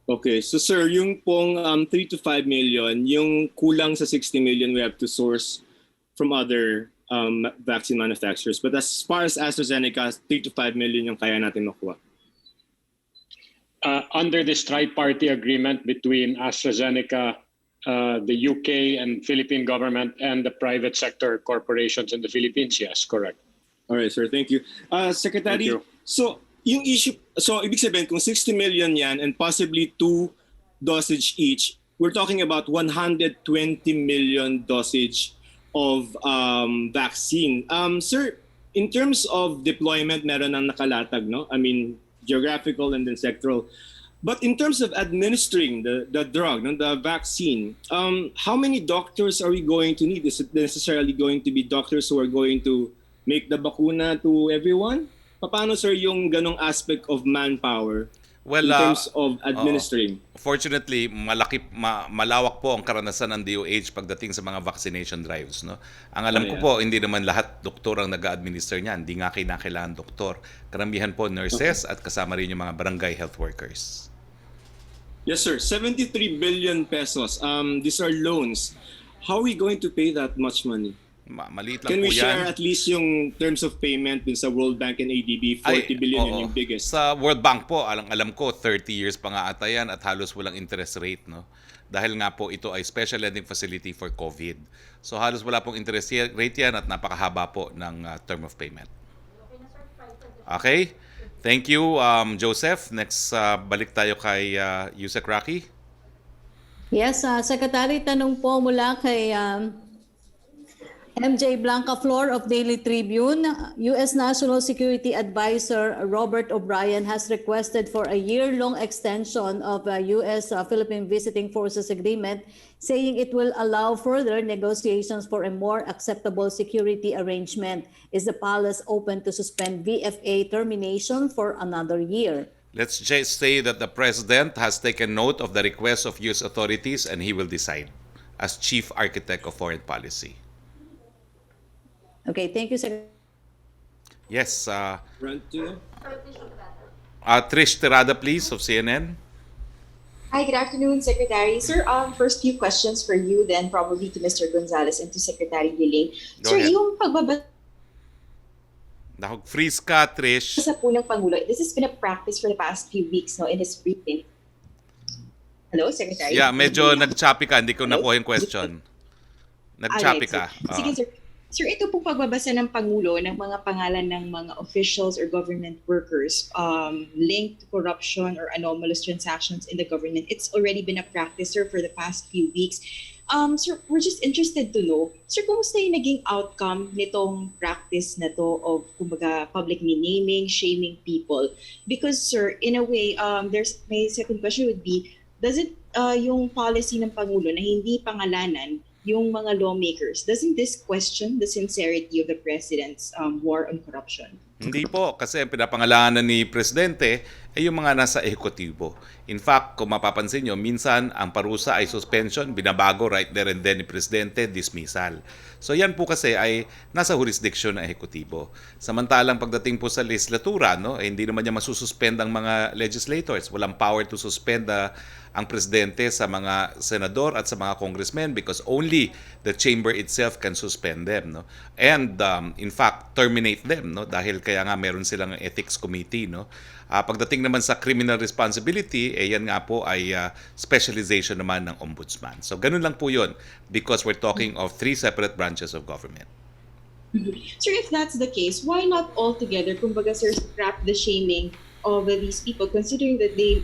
Okay, so sir, yung pong 3 to 5 million, yung kulang sa 60 million we have to source from other vaccine manufacturers. But as far as AstraZeneca, 3 to 5 million yung kaya natin makuha. Under this tri-party agreement between AstraZeneca, the UK and Philippine government and the private sector corporations in the Philippines, yes, correct. All right, sir. Thank you. Secretary, Thank you. So yung issue, so ibig sabihin kung 60 million yan and possibly 2 dosage each, we're talking about 120 million dosage of vaccine. Sir, in terms of deployment, meron nang nakalatag, no? I mean, geographical and then sectoral. But in terms of administering the drug, the vaccine, how many doctors are we going to need? Is it necessarily going to be doctors who are going to make the bakuna to everyone? Paano, sir, yung ganong aspect of manpower Well, in terms of oo. administering? Fortunately, malawak po ang karanasan ng DOH pagdating sa mga vaccination drives. No? Ang alam ko po, hindi naman lahat doktor ang nag-administer niyan. Hindi nga kailangan doktor. Karamihan po nurses at kasama rin yung mga barangay health workers. Yes, sir. 73 billion pesos. These are loans. How are we going to pay that much money? Maliit lang Can po we yan. share at least yung terms of payment dun sa World Bank and ADB? 40 billion oo. yun yung biggest. Sa World Bank po, alam ko, 30 years pa nga ata yan at halos walang interest rate. No? Dahil nga po ito ay special lending facility for COVID. So halos wala pong interest rate yan at napakahaba po ng term of payment. Okay? Thank you, Joseph. Next, balik tayo kay Yusek Roque. Yes, Secretary, tanong po mula kay MJ Blanca Flor of Daily Tribune. U.S. National Security Advisor Robert O'Brien has requested for a year-long extension of U.S.-Philippine Visiting Forces Agreement, saying it will allow further negotiations for a more acceptable security arrangement. Is the palace open to suspend VFA termination for another year? Let's just say that the President has taken note of the request of U.S. authorities and he will decide as Chief Architect of Foreign Policy. Okay, thank you, Secretary. Yes, Run to... Trish Tirada, please, of CNN. Hi, good afternoon, Secretary. Sir, first few questions for you, then probably to Mr. Gonzales and to Secretary Giling. Go Sir, ahead. yung pagbabasa Freeze ka, Trish. po ng Pangulo, this has been a practice for the past few weeks, no, in his briefing. Hello, Secretary? Yeah, medyo nag-choppy ka. Hindi ko nakuha yung question. Nag-choppy ka. Sige, sir. Sir, ito pong pagbabasa ng Pangulo ng mga pangalan ng mga officials or government workers linked to corruption or anomalous transactions in the government, it's already been a practice, sir, for the past few weeks. Sir, we're just interested to know, sir, kumusta yung naging outcome nitong practice na to of, kumbaga, publicly naming, shaming people? Because, sir, in a way, my second question would be, does it, yung policy ng Pangulo na hindi pangalanan yung mga lawmakers, doesn't this question the sincerity of the President's war on corruption? Hindi po, kasi ang pinapangalanan ni Presidente ay yung mga nasa ehekutibo. In fact, kung mapapansin nyo, minsan ang parusa ay suspension, binabago right there and then ni Presidente, dismissal. So yan po kasi ay nasa jurisdiction ng ehekutibo. Samantalang pagdating po sa legislatura, no, eh, hindi naman niya masususpend ang mga legislators. Walang power to suspend ang Presidente sa mga senador at sa mga congressmen because only the chamber itself can suspend them. No? And in fact, terminate them. No? Dahil kaya nga meron silang ethics committee. No? Pagdating naman sa criminal responsibility, yan nga po ay specialization naman ng ombudsman. So ganun lang po yun because we're talking of three separate branches of government. Sir, if that's the case, why not altogether, kumbaga, sir, scrap the shaming of these people, considering that they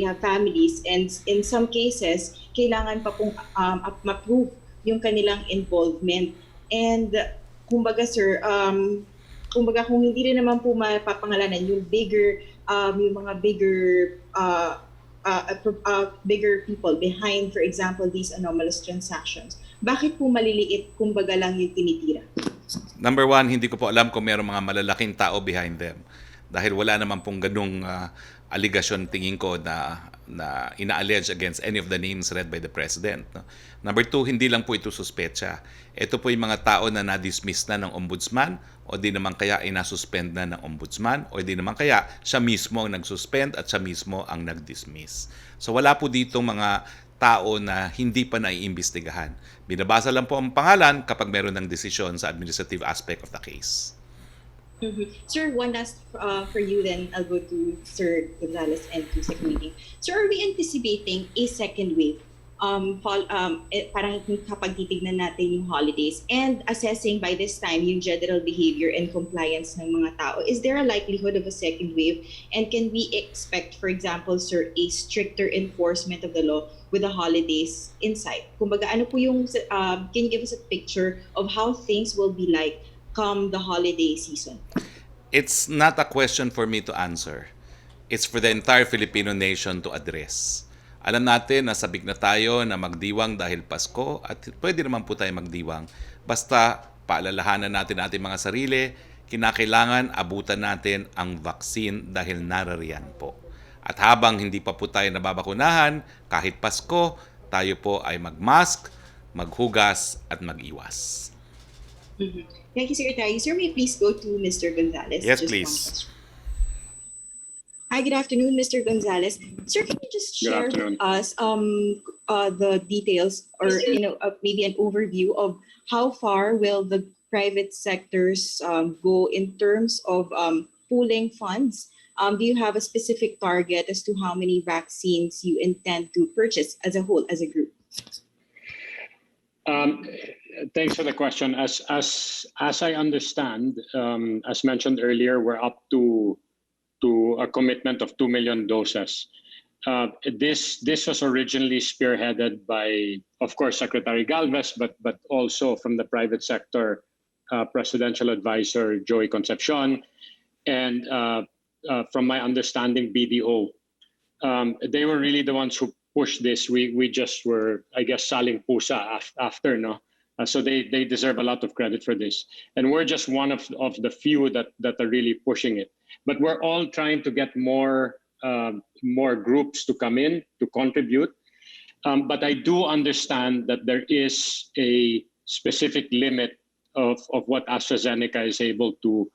have families and in some cases, kailangan pa pong ma-prove yung kanilang involvement. And kumbaga, sir, kumbaga kung hindi rin naman po mapapangalanan yung mga bigger people behind, for example, these anomalous transactions, bakit po maliliit, kumbaga lang yung tinitira? Number one, hindi ko po alam kung mayroong mga malalaking tao behind them. Dahil wala naman pong ganung allegation tingin ko na ina-allege against any of the names read by the President. No? Number two, hindi lang po ito suspecha. Ito po yung mga tao na na-dismiss na ng ombudsman o di naman kaya ay nasuspend na ng ombudsman o di naman kaya siya mismo ang nag-suspend at siya mismo ang nag-dismiss. So wala po dito mga tao na hindi pa naiimbestigahan. Binabasa lang po ang pangalan kapag meron ng desisyon sa administrative aspect of the case. Mm-hmm. Sir, one last for you, then I'll go to Sir Gonzales and to Secretary. Sir, are we anticipating a second wave? Parang kapag titignan natin yung holidays and assessing by this time yung general behavior and compliance ng mga tao, is there a likelihood of a second wave? And can we expect, for example, sir, a stricter enforcement of the law with the holidays in sight? Kumbaga, ano po yung, can you give us a picture of how things will be like come the holiday season? It's not a question for me to answer. It's for the entire Filipino nation to address. Alam natin na sabik na tayo na magdiwang dahil Pasko at pwede naman po tayo magdiwang. Basta paalalahanan natin ating mga sarili, kinakailangan abutan natin ang vaccine dahil narariyan po. At habang hindi pa po tayo nababakunahan, kahit Pasko, tayo po ay magmask, maghugas at mag-iwas. Thank you, Secretary. Sir, may please go to Mr. Gonzales. Yes, Just one please. question. Hi, good afternoon, Mr. Gonzales. Sir, can you just Good share afternoon. with us the details or maybe an overview of how far will the private sectors go in terms of pooling funds? Do you have a specific target as to how many vaccines you intend to purchase as a whole, as a group? Thanks for the question. As I understand, as mentioned earlier, we're up to a commitment of 2 million doses. This was originally spearheaded by, of course, Secretary Galvez, but also from the private sector, Presidential Advisor Joey Concepcion, and from my understanding, BDO. They were really the ones who pushed this. We just were, I guess, saling pusa after, no? So they deserve a lot of credit for this. And we're just one of the few that are really pushing it. But we're all trying to get more groups to come in to contribute. But I do understand that there is a specific limit of what AstraZeneca is able to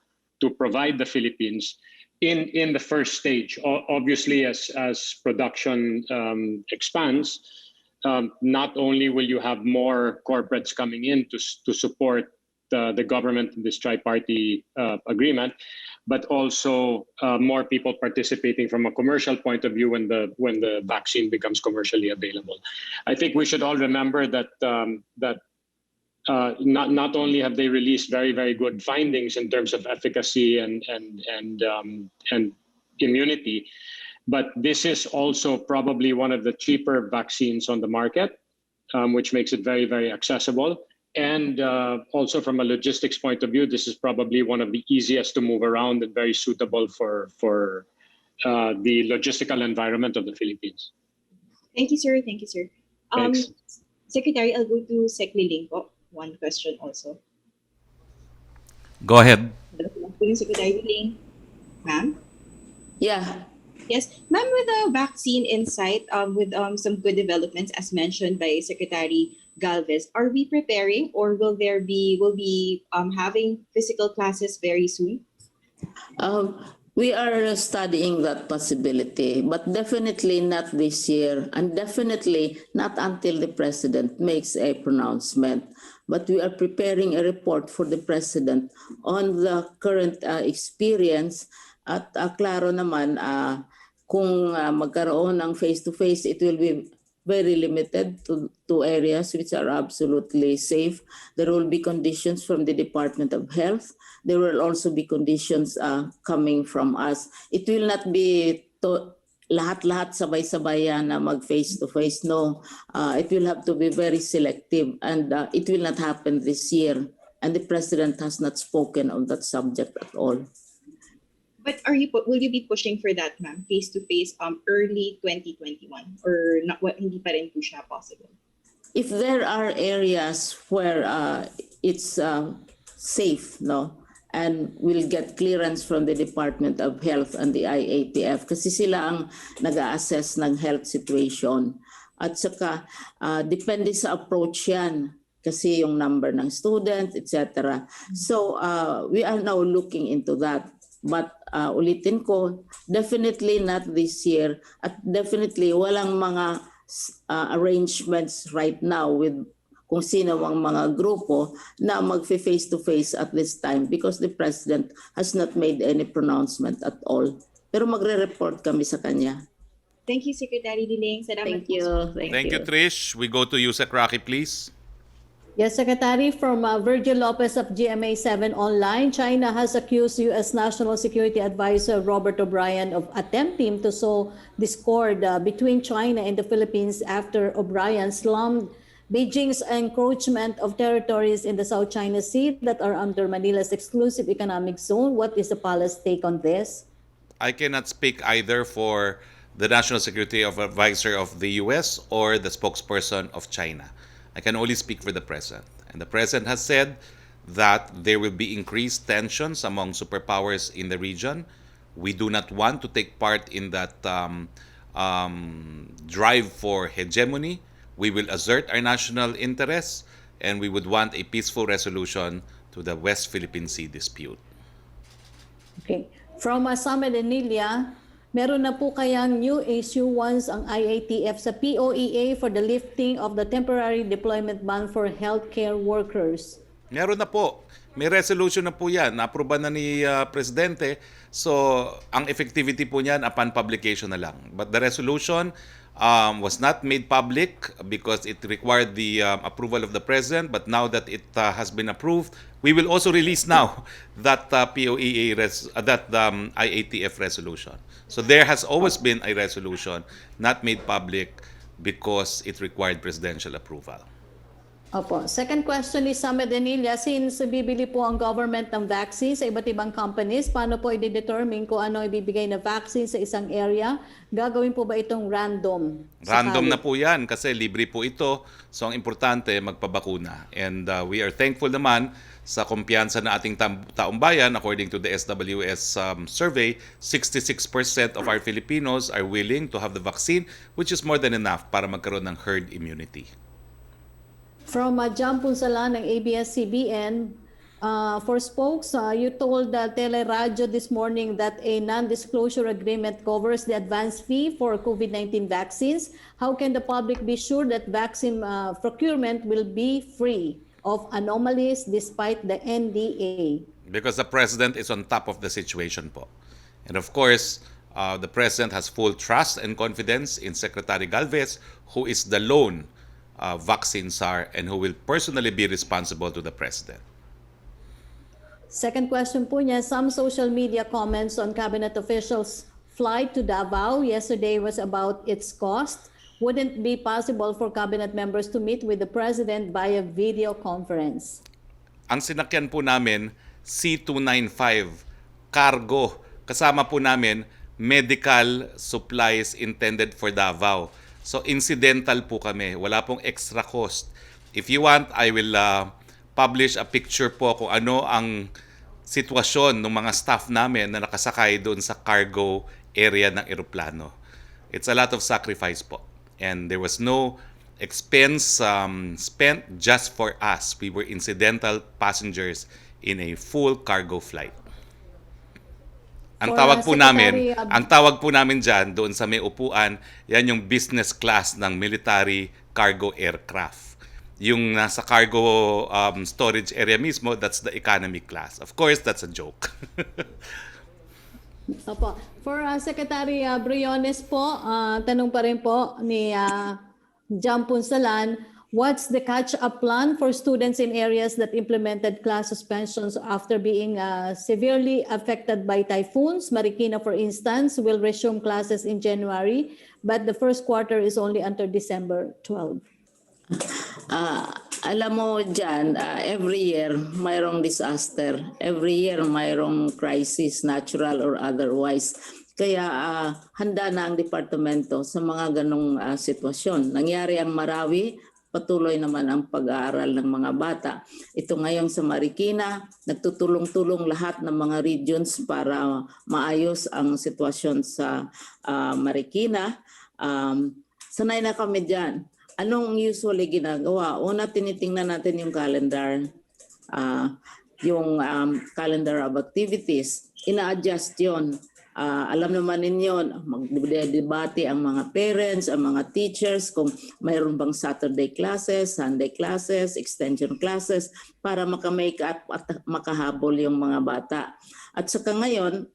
provide the Philippines in the first stage. Obviously, as production expands, not only will you have more corporates coming in to support the government in this tri-party agreement, but also more people participating from a commercial point of view when the vaccine becomes commercially available. I think we should all remember that not only have they released very, very good findings in terms of efficacy and immunity, but this is also probably one of the cheaper vaccines on the market, which makes it very, very accessible. And also from a logistics point of view, this is probably one of the easiest to move around and very suitable for the logistical environment of the Philippines. Thank you, sir. Thank you, sir. Thanks. Secretary, I'll go to Sec Liling po. One question also. Go ahead. Secretary Liling. Ma'am? Yeah. Yes, ma'am, with the vaccine in sight, with some good developments as mentioned by Secretary Galvez, are we preparing or will be having physical classes very soon? We are studying that possibility, but definitely not this year, and definitely not until the president makes a pronouncement. But we are preparing a report for the president on the current experience at klaro naman kung magkaroon ng face-to-face, it will be very limited to areas which are absolutely safe. There will be conditions from the Department of Health. There will also be conditions coming from us. It will not be lahat-lahat sabay-sabay na mag face-to-face. No, it will have to be very selective, and it will not happen this year. And the President has not spoken on that subject at all. But will you be pushing for that, ma'am, face-to-face early 2021 or not? Hindi pa rin po siya possible? If there are areas where it's safe, no, and we'll get clearance from the Department of Health and the IATF kasi sila ang nag-a-assess ng health situation. At saka depende sa approach yan kasi yung number ng students, etc. So we are now looking into that. But ulitin ko, definitely not this year at definitely walang mga arrangements right now with kung sino ang mga grupo na mag-face-to-face at this time because the President has not made any pronouncement at all. Pero magre-report kami sa kanya. Thank you, Secretary Liling. Salamat Thank you. Thank you, Trish. We go to you, Sec Roque, please. Yes, Secretary, from Virgil Lopez of GMA7 Online, China has accused U.S. National Security Advisor Robert O'Brien of attempting to sow discord between China and the Philippines after O'Brien slammed Beijing's encroachment of territories in the South China Sea that are under Manila's exclusive economic zone. What is the palace take on this? I cannot speak either for the National Security Advisor of the US or the spokesperson of China. I can only speak for the President. And the President has said that there will be increased tensions among superpowers in the region. We do not want to take part in that drive for hegemony. We will assert our national interests, and we would want a peaceful resolution to the West Philippine Sea dispute. Okay. From Summit Manila, meron na po kayang new issuance ang IATF sa POEA for the lifting of the temporary deployment ban for healthcare workers? Meron na po. May resolution na po yan. Na-aproban na ni Presidente. So, ang effectivity po niyan upon publication na lang. But the resolution was not made public because it required the approval of the President. But now that it has been approved, we will also release now that POEA, IATF resolution. So there has always been a resolution not made public because it required presidential approval. Opo. Second question is Summit Manila, since bibili po ang government ng vaccine sa iba't ibang companies, paano po i-determine kung ano ibibigay na vaccine sa isang area? Gagawin po ba itong random? Random na po yan kasi libre po ito. So ang importante, magpabakuna. And we are thankful naman sa kumpiyansa na ating taong bayan. According to the SWS survey, 66% of our Filipinos are willing to have the vaccine, which is more than enough para magkaroon ng herd immunity. From Jam Punsalan ng ABS-CBN, for spokes, you told Teleradyo this morning that a non-disclosure agreement covers the advance fee for COVID-19 vaccines. How can the public be sure that vaccine procurement will be free of anomalies despite the NDA? Because the President is on top of the situation po. And of course, the President has full trust and confidence in Secretary Galvez, who is the lone vaccine czar and who will personally be responsible to the President. Second question po niya, some social media comments on cabinet officials' flight to Davao yesterday was about its cost. Wouldn't it be possible for cabinet members to meet with the President via video conference? Ang sinakyan po namin, C295, cargo. Kasama po namin, medical supplies intended for Davao. So incidental po kami. Wala pong extra cost. If you want, I will publish a picture po kung ano ang sitwasyon ng mga staff namin na nakasakay doon sa cargo area ng eroplano. It's a lot of sacrifice po. And there was no expense spent just for us. We were incidental passengers in a full cargo flight. Ang tawag po namin diyan doon sa may upuan, yan yung business class ng military cargo aircraft. Yung nasa cargo storage area mismo, that's the economy class. Of course, that's a joke. Opo. For Secretary Briones po, tanong pa rin po ni Jam Punsalan, what's the catch-up plan for students in areas that implemented class suspensions after being severely affected by typhoons? Marikina, for instance, will resume classes in January, but the first quarter is only until December 12. Alam mo dyan, every year mayroong disaster. Every year mayroong crisis, natural or otherwise. Kaya handa na ang departamento sa mga ganong sitwasyon. Nangyari ang Marawi, patuloy naman ang pag-aaral ng mga bata. Ito ngayon sa Marikina, nagtutulong-tulong lahat ng mga regions para maayos ang sitwasyon sa Marikina. Sanay na kami dyan. Anong usually ginagawa? Una, tinitingnan natin yung calendar, calendar of activities. Ina-adjust yun. Alam naman ninyo, magdedebate ang mga parents, ang mga teachers kung mayroon bang Saturday classes, Sunday classes, extension classes para makamake up at makahabol yung mga bata. At saka ngayon,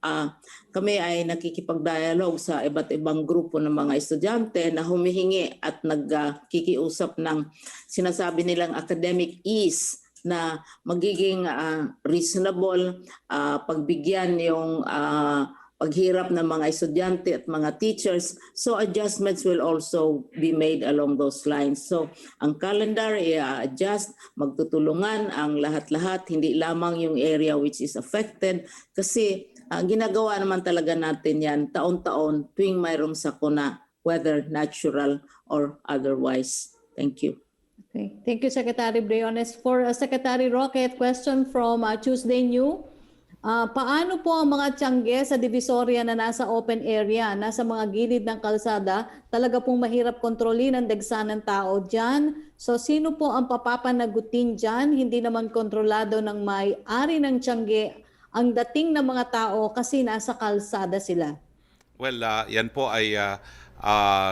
kami ay nakikipag-dialogue sa iba't ibang grupo ng mga estudyante na humihingi at nagkikiusap ng sinasabi nilang academic ease na magiging reasonable pagbigyan yung paghirap ng mga estudyante at mga teachers. So adjustments will also be made along those lines. So ang calendar i-adjust, magtutulungan ang lahat-lahat, hindi lamang yung area which is affected kasi ginagawa naman talaga natin yan taon-taon tuwing mayroong sakuna, whether natural or otherwise. Thank you. Okay. Thank you, Secretary Briones. For Secretary Roque, question from Tuesday New. Paano po ang mga tiyangge sa Divisoria na nasa open area, nasa mga gilid ng kalsada, talaga pong mahirap kontrolin ang dagsa ng tao dyan? So sino po ang papapanagutin dyan? Hindi naman kontrolado ng may-ari ng tiyangge ang dating ng mga tao kasi nasa kalsada sila. Well, yan po ay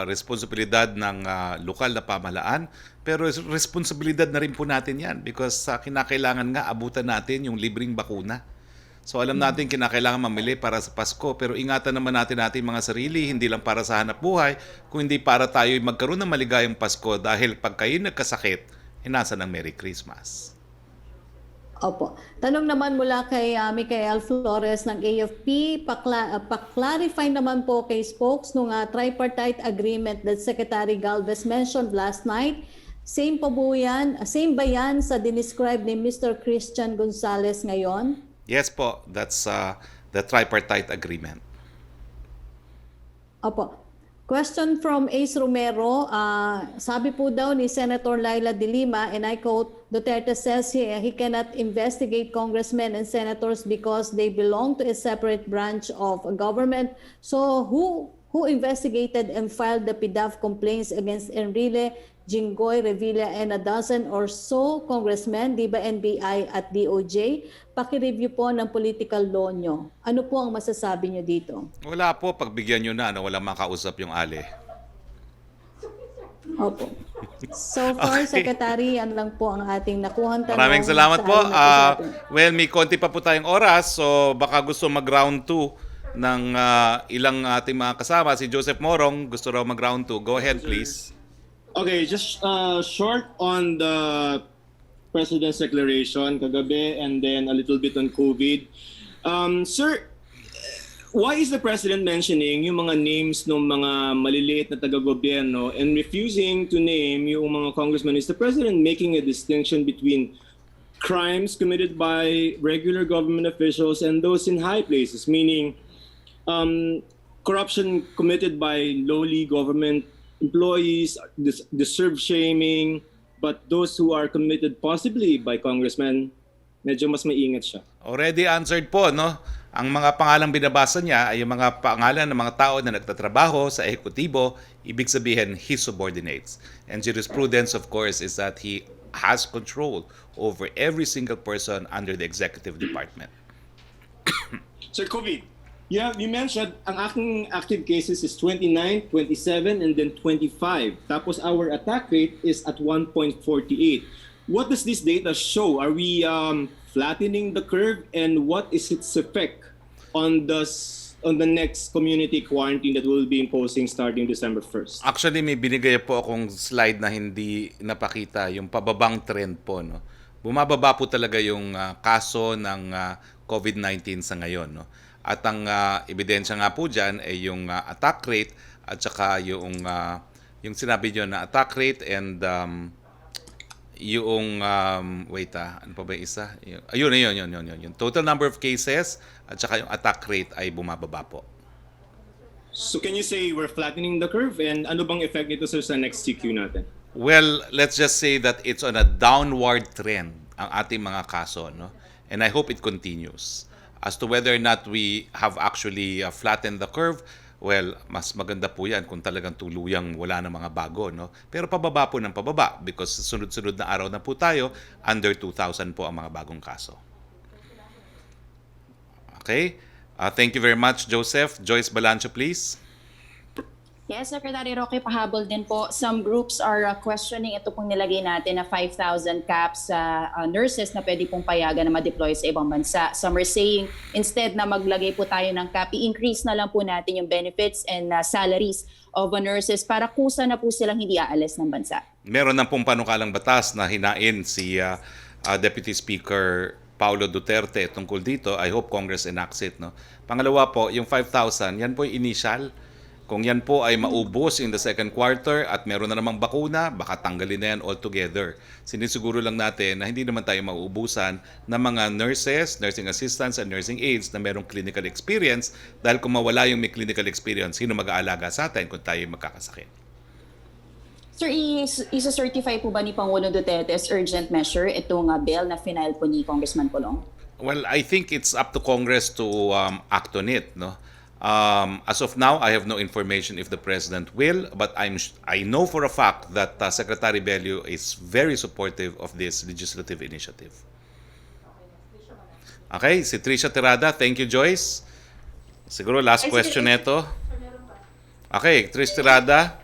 responsibilidad ng lokal na pamahalaan, pero responsibilidad na rin po natin yan because kinakailangan nga abutan natin yung libreng bakuna. So alam natin kinakailangan mamili para sa Pasko, pero ingatan naman natin mga sarili, hindi lang para sa hanap buhay, kundi para tayo magkaroon ng maligayang Pasko dahil pag kayo nagkasakit, nasa ng Merry Christmas. Opo. Tanong naman mula kay Michael Flores ng AFP, pa-clarify naman po kay Spokes nung tripartite agreement that Secretary Galvez mentioned last night. Same ba yan sa dinescribe ni Mr. Christian Gonzalez ngayon? Yes po, that's the tripartite agreement. Opo. Question from Ace Romero. Sabi po daw ni Senator Laila de Lima, and I quote, Duterte says he cannot investigate congressmen and senators because they belong to a separate branch of government. So who investigated and filed the PDAF complaints against Enrile, Jinggoy, Revilla, and a dozen or so congressmen, di ba NBI at DOJ? Paki-review po ng political law nyo. Ano po ang masasabi nyo dito? Wala po, pagbigyan nyo na, walang makausap yung ali. Opo. So far, Okay. Secretary, yan lang po ang ating nakuhang tanong. Maraming salamat sa po. ating nasasabi. Well, may konti pa po tayong oras, so baka gusto mag-round 2 ng ilang ating mga kasama. Si Joseph Morong, gusto raw mag-round 2. Go ahead, please. Okay, just short on the President's declaration kagabi and then a little bit on COVID. Sir, why is the President mentioning yung mga names ng mga maliliit na taga-gobyerno and refusing to name yung mga congressmen? Is the President making a distinction between crimes committed by regular government officials and those in high places, meaning corruption committed by lowly government employees, deserve shaming, but those who are committed possibly by congressmen, medyo mas maingat siya. Already answered po, no? Ang mga pangalang binabasa niya ay yung mga pangalan ng mga tao na nagtatrabaho sa ehekutibo, ibig sabihin his subordinates. And jurisprudence, of course, is that he has control over every single person under the executive department. Sir, COVID. Yeah, you mentioned ang aking active cases is 29, 27, and then 25. Tapos our attack rate is at 1.48. What does this data show? Are we flattening the curve, and what is its effect on the next community quarantine that we'll be imposing starting December 1st? Actually, may binigay po akong slide na hindi napakita, yung pababang trend po, no? Bumababa po talaga yung kaso ng COVID-19 sa ngayon, no? At ang ebidensya nga po dyan ay yung attack rate at saka yung sinabi nyo na attack rate and yung ano pa ba yung isa? Ayun. Yung total number of cases at saka yung attack rate ay bumababa po. So can you say we're flattening the curve, and ano bang effect nito sir sa next CQ natin? Well, let's just say that it's on a downward trend ang ating mga kaso, no? And I hope it continues. As to whether or not we have actually flattened the curve, well, mas maganda po yan kung talagang tuluyang wala na mga bago, no? Pero pababa po ng pababa because sunod-sunod na araw na po tayo, under 2,000 po ang mga bagong kaso. Okay? Thank you very much, Joseph. Joyce Balancho, please. Yes, Secretary Roque, pahabol din po. Some groups are questioning ito pong nilagay natin na 5,000 caps sa nurses na pwede pong payagan na ma-deploy sa ibang bansa. Some are saying instead na maglagay po tayo ng cap, i-increase na lang po natin yung benefits and salaries of nurses para kusa na po silang hindi aalis ng bansa. Meron na pong panukalang batas na hinain si Deputy Speaker Paulo Duterte tungkol dito. I hope Congress enacts it, no? Pangalawa po, yung 5,000, yan po yung initial. Kung yan po ay maubos in the second quarter at meron na namang bakuna, baka tanggalin na yan altogether. Sinisiguro lang natin na hindi naman tayo mauubusan ng mga nurses, nursing assistants, and nursing aides na merong clinical experience dahil kung mawala yung may clinical experience, sino mag-aalaga sa atin kung tayo magkakasakit? Sir, isa-certify po ba ni Pangulong Duterte as urgent measure itong bill na final po ni Congressman Colong? Well, I think it's up to Congress to act on it, no? As of now, I have no information if the President will, but I know for a fact that Secretary Bello is very supportive of this legislative initiative. Okay, si Trisha Tirada. Thank you, Joyce. Siguro last question neto. Okay, Trish Tirada.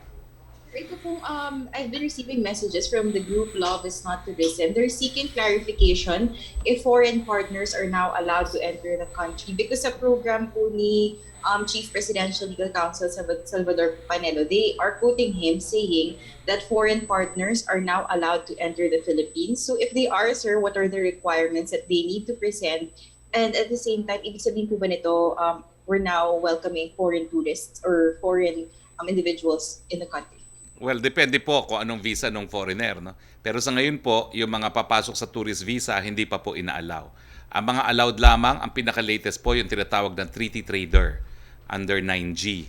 Ito pong, I've been receiving messages from the group Love is Not Tourism. They're seeking clarification if foreign partners are now allowed to enter the country because sa program po ni Chief Presidential Legal Counsel Salvador Panelo, they are quoting him saying that foreign partners are now allowed to enter the Philippines. So if they are, sir, what are the requirements that they need to present? And at the same time, ibig sabihin po ba nito, we're now welcoming foreign tourists or foreign individuals in the country? Well, depende po kung anong visa ng foreigner, no? Pero sa ngayon po, yung mga papasok sa tourist visa, hindi pa po ina-allow. Ang mga allowed lamang, ang pinaka-latest po, yung tinatawag ng treaty trader under 9G.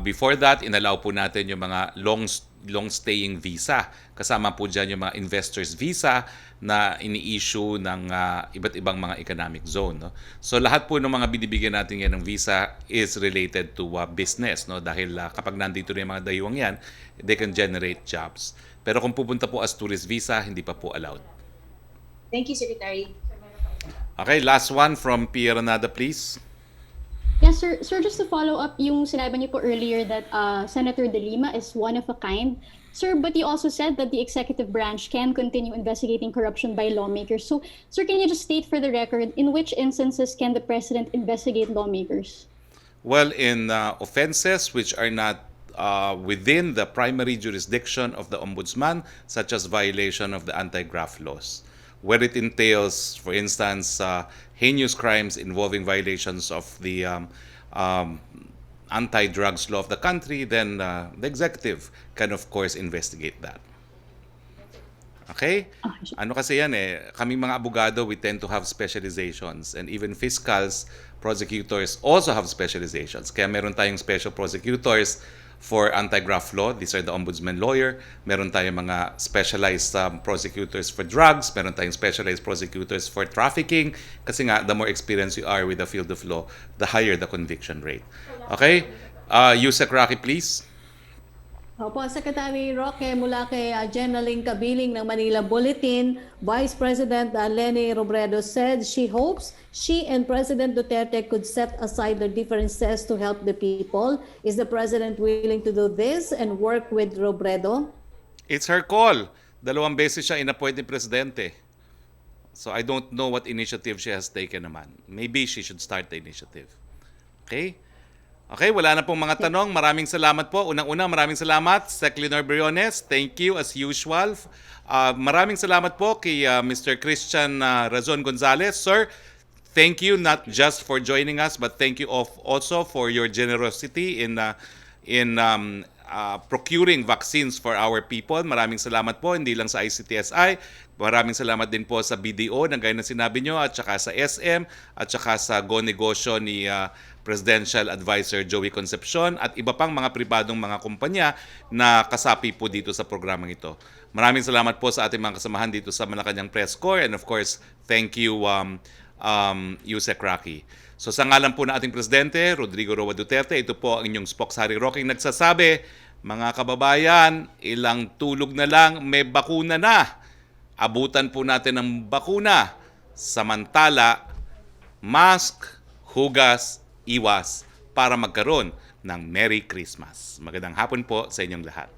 Before that, inallow po natin yung mga long-staying visa. Kasama po dyan yung mga investors visa na ini-issue ng iba't ibang mga economic zone. No? So lahat po ng mga binibigyan natin yan ng visa is related to business. No? Dahil kapag nandito na yung mga dayuang yan, they can generate jobs. Pero kung pupunta po as tourist visa, hindi pa po allowed. Thank you, Secretary. Okay, last one from Pierre Renada, please. Yes, sir. Sir, just to follow up yung sinabi niyo po earlier that Senator De Lima is one of a kind. Sir, but you also said that the executive branch can continue investigating corruption by lawmakers. So, sir, can you just state for the record, in which instances can the president investigate lawmakers? Well, in offenses which are not within the primary jurisdiction of the ombudsman, such as violation of the anti-graft laws, where it entails, for instance, heinous crimes involving violations of the anti-drugs law of the country, then the executive can, of course, investigate that. Okay? Ano kasi yan kaming mga abogado, we tend to have specializations, and even fiscals, prosecutors also have specializations. Kaya meron tayong special prosecutors for anti-graft law. These are the ombudsman lawyer. Meron tayong mga specialized prosecutors for drugs. Meron tayong specialized prosecutors for trafficking. Kasi nga, the more experienced you are with the field of law, the higher the conviction rate. Okay? Yusek Roque, please. Opo, Secretary Roque, mula kay Jenaling Kabiling ng Manila Bulletin, Vice President Leni Robredo said she hopes she and President Duterte could set aside their differences to help the people. Is the President willing to do this and work with Robredo? It's her call. 2 beses siya in-appoint ni Presidente. So I don't know what initiative she has taken naman. Maybe she should start the initiative. Okay? Okay, wala na pong mga tanong. Maraming salamat po. Unang-una, maraming salamat, Sec. Leonor Briones. Thank you as usual. Maraming salamat po kay Mr. Christian Razon Gonzalez. Sir, thank you not just for joining us, but thank you also for your generosity in procuring vaccines for our people. Maraming salamat po, hindi lang sa ICTSI. Maraming salamat din po sa BDO, na gaya na sinabi nyo, at saka sa SM, at saka sa Go Negosyo ni Presidential Advisor Joey Concepcion, at iba pang mga pribadong mga kumpanya na kasapi po dito sa programang ito. Maraming salamat po sa ating mga kasamahan dito sa Malacañang Press Corps, and of course, thank you, Yusek Roque. So sa ngalan po ng ating Presidente, Rodrigo Roa Duterte, ito po ang inyong Spokesperson Roque nagsasabi, mga kababayan, ilang tulog na lang, may bakuna na. Abutan po natin ang bakuna. Samantala, mask, hugas, iwas para magkaroon ng Merry Christmas. Magandang hapon po sa inyong lahat.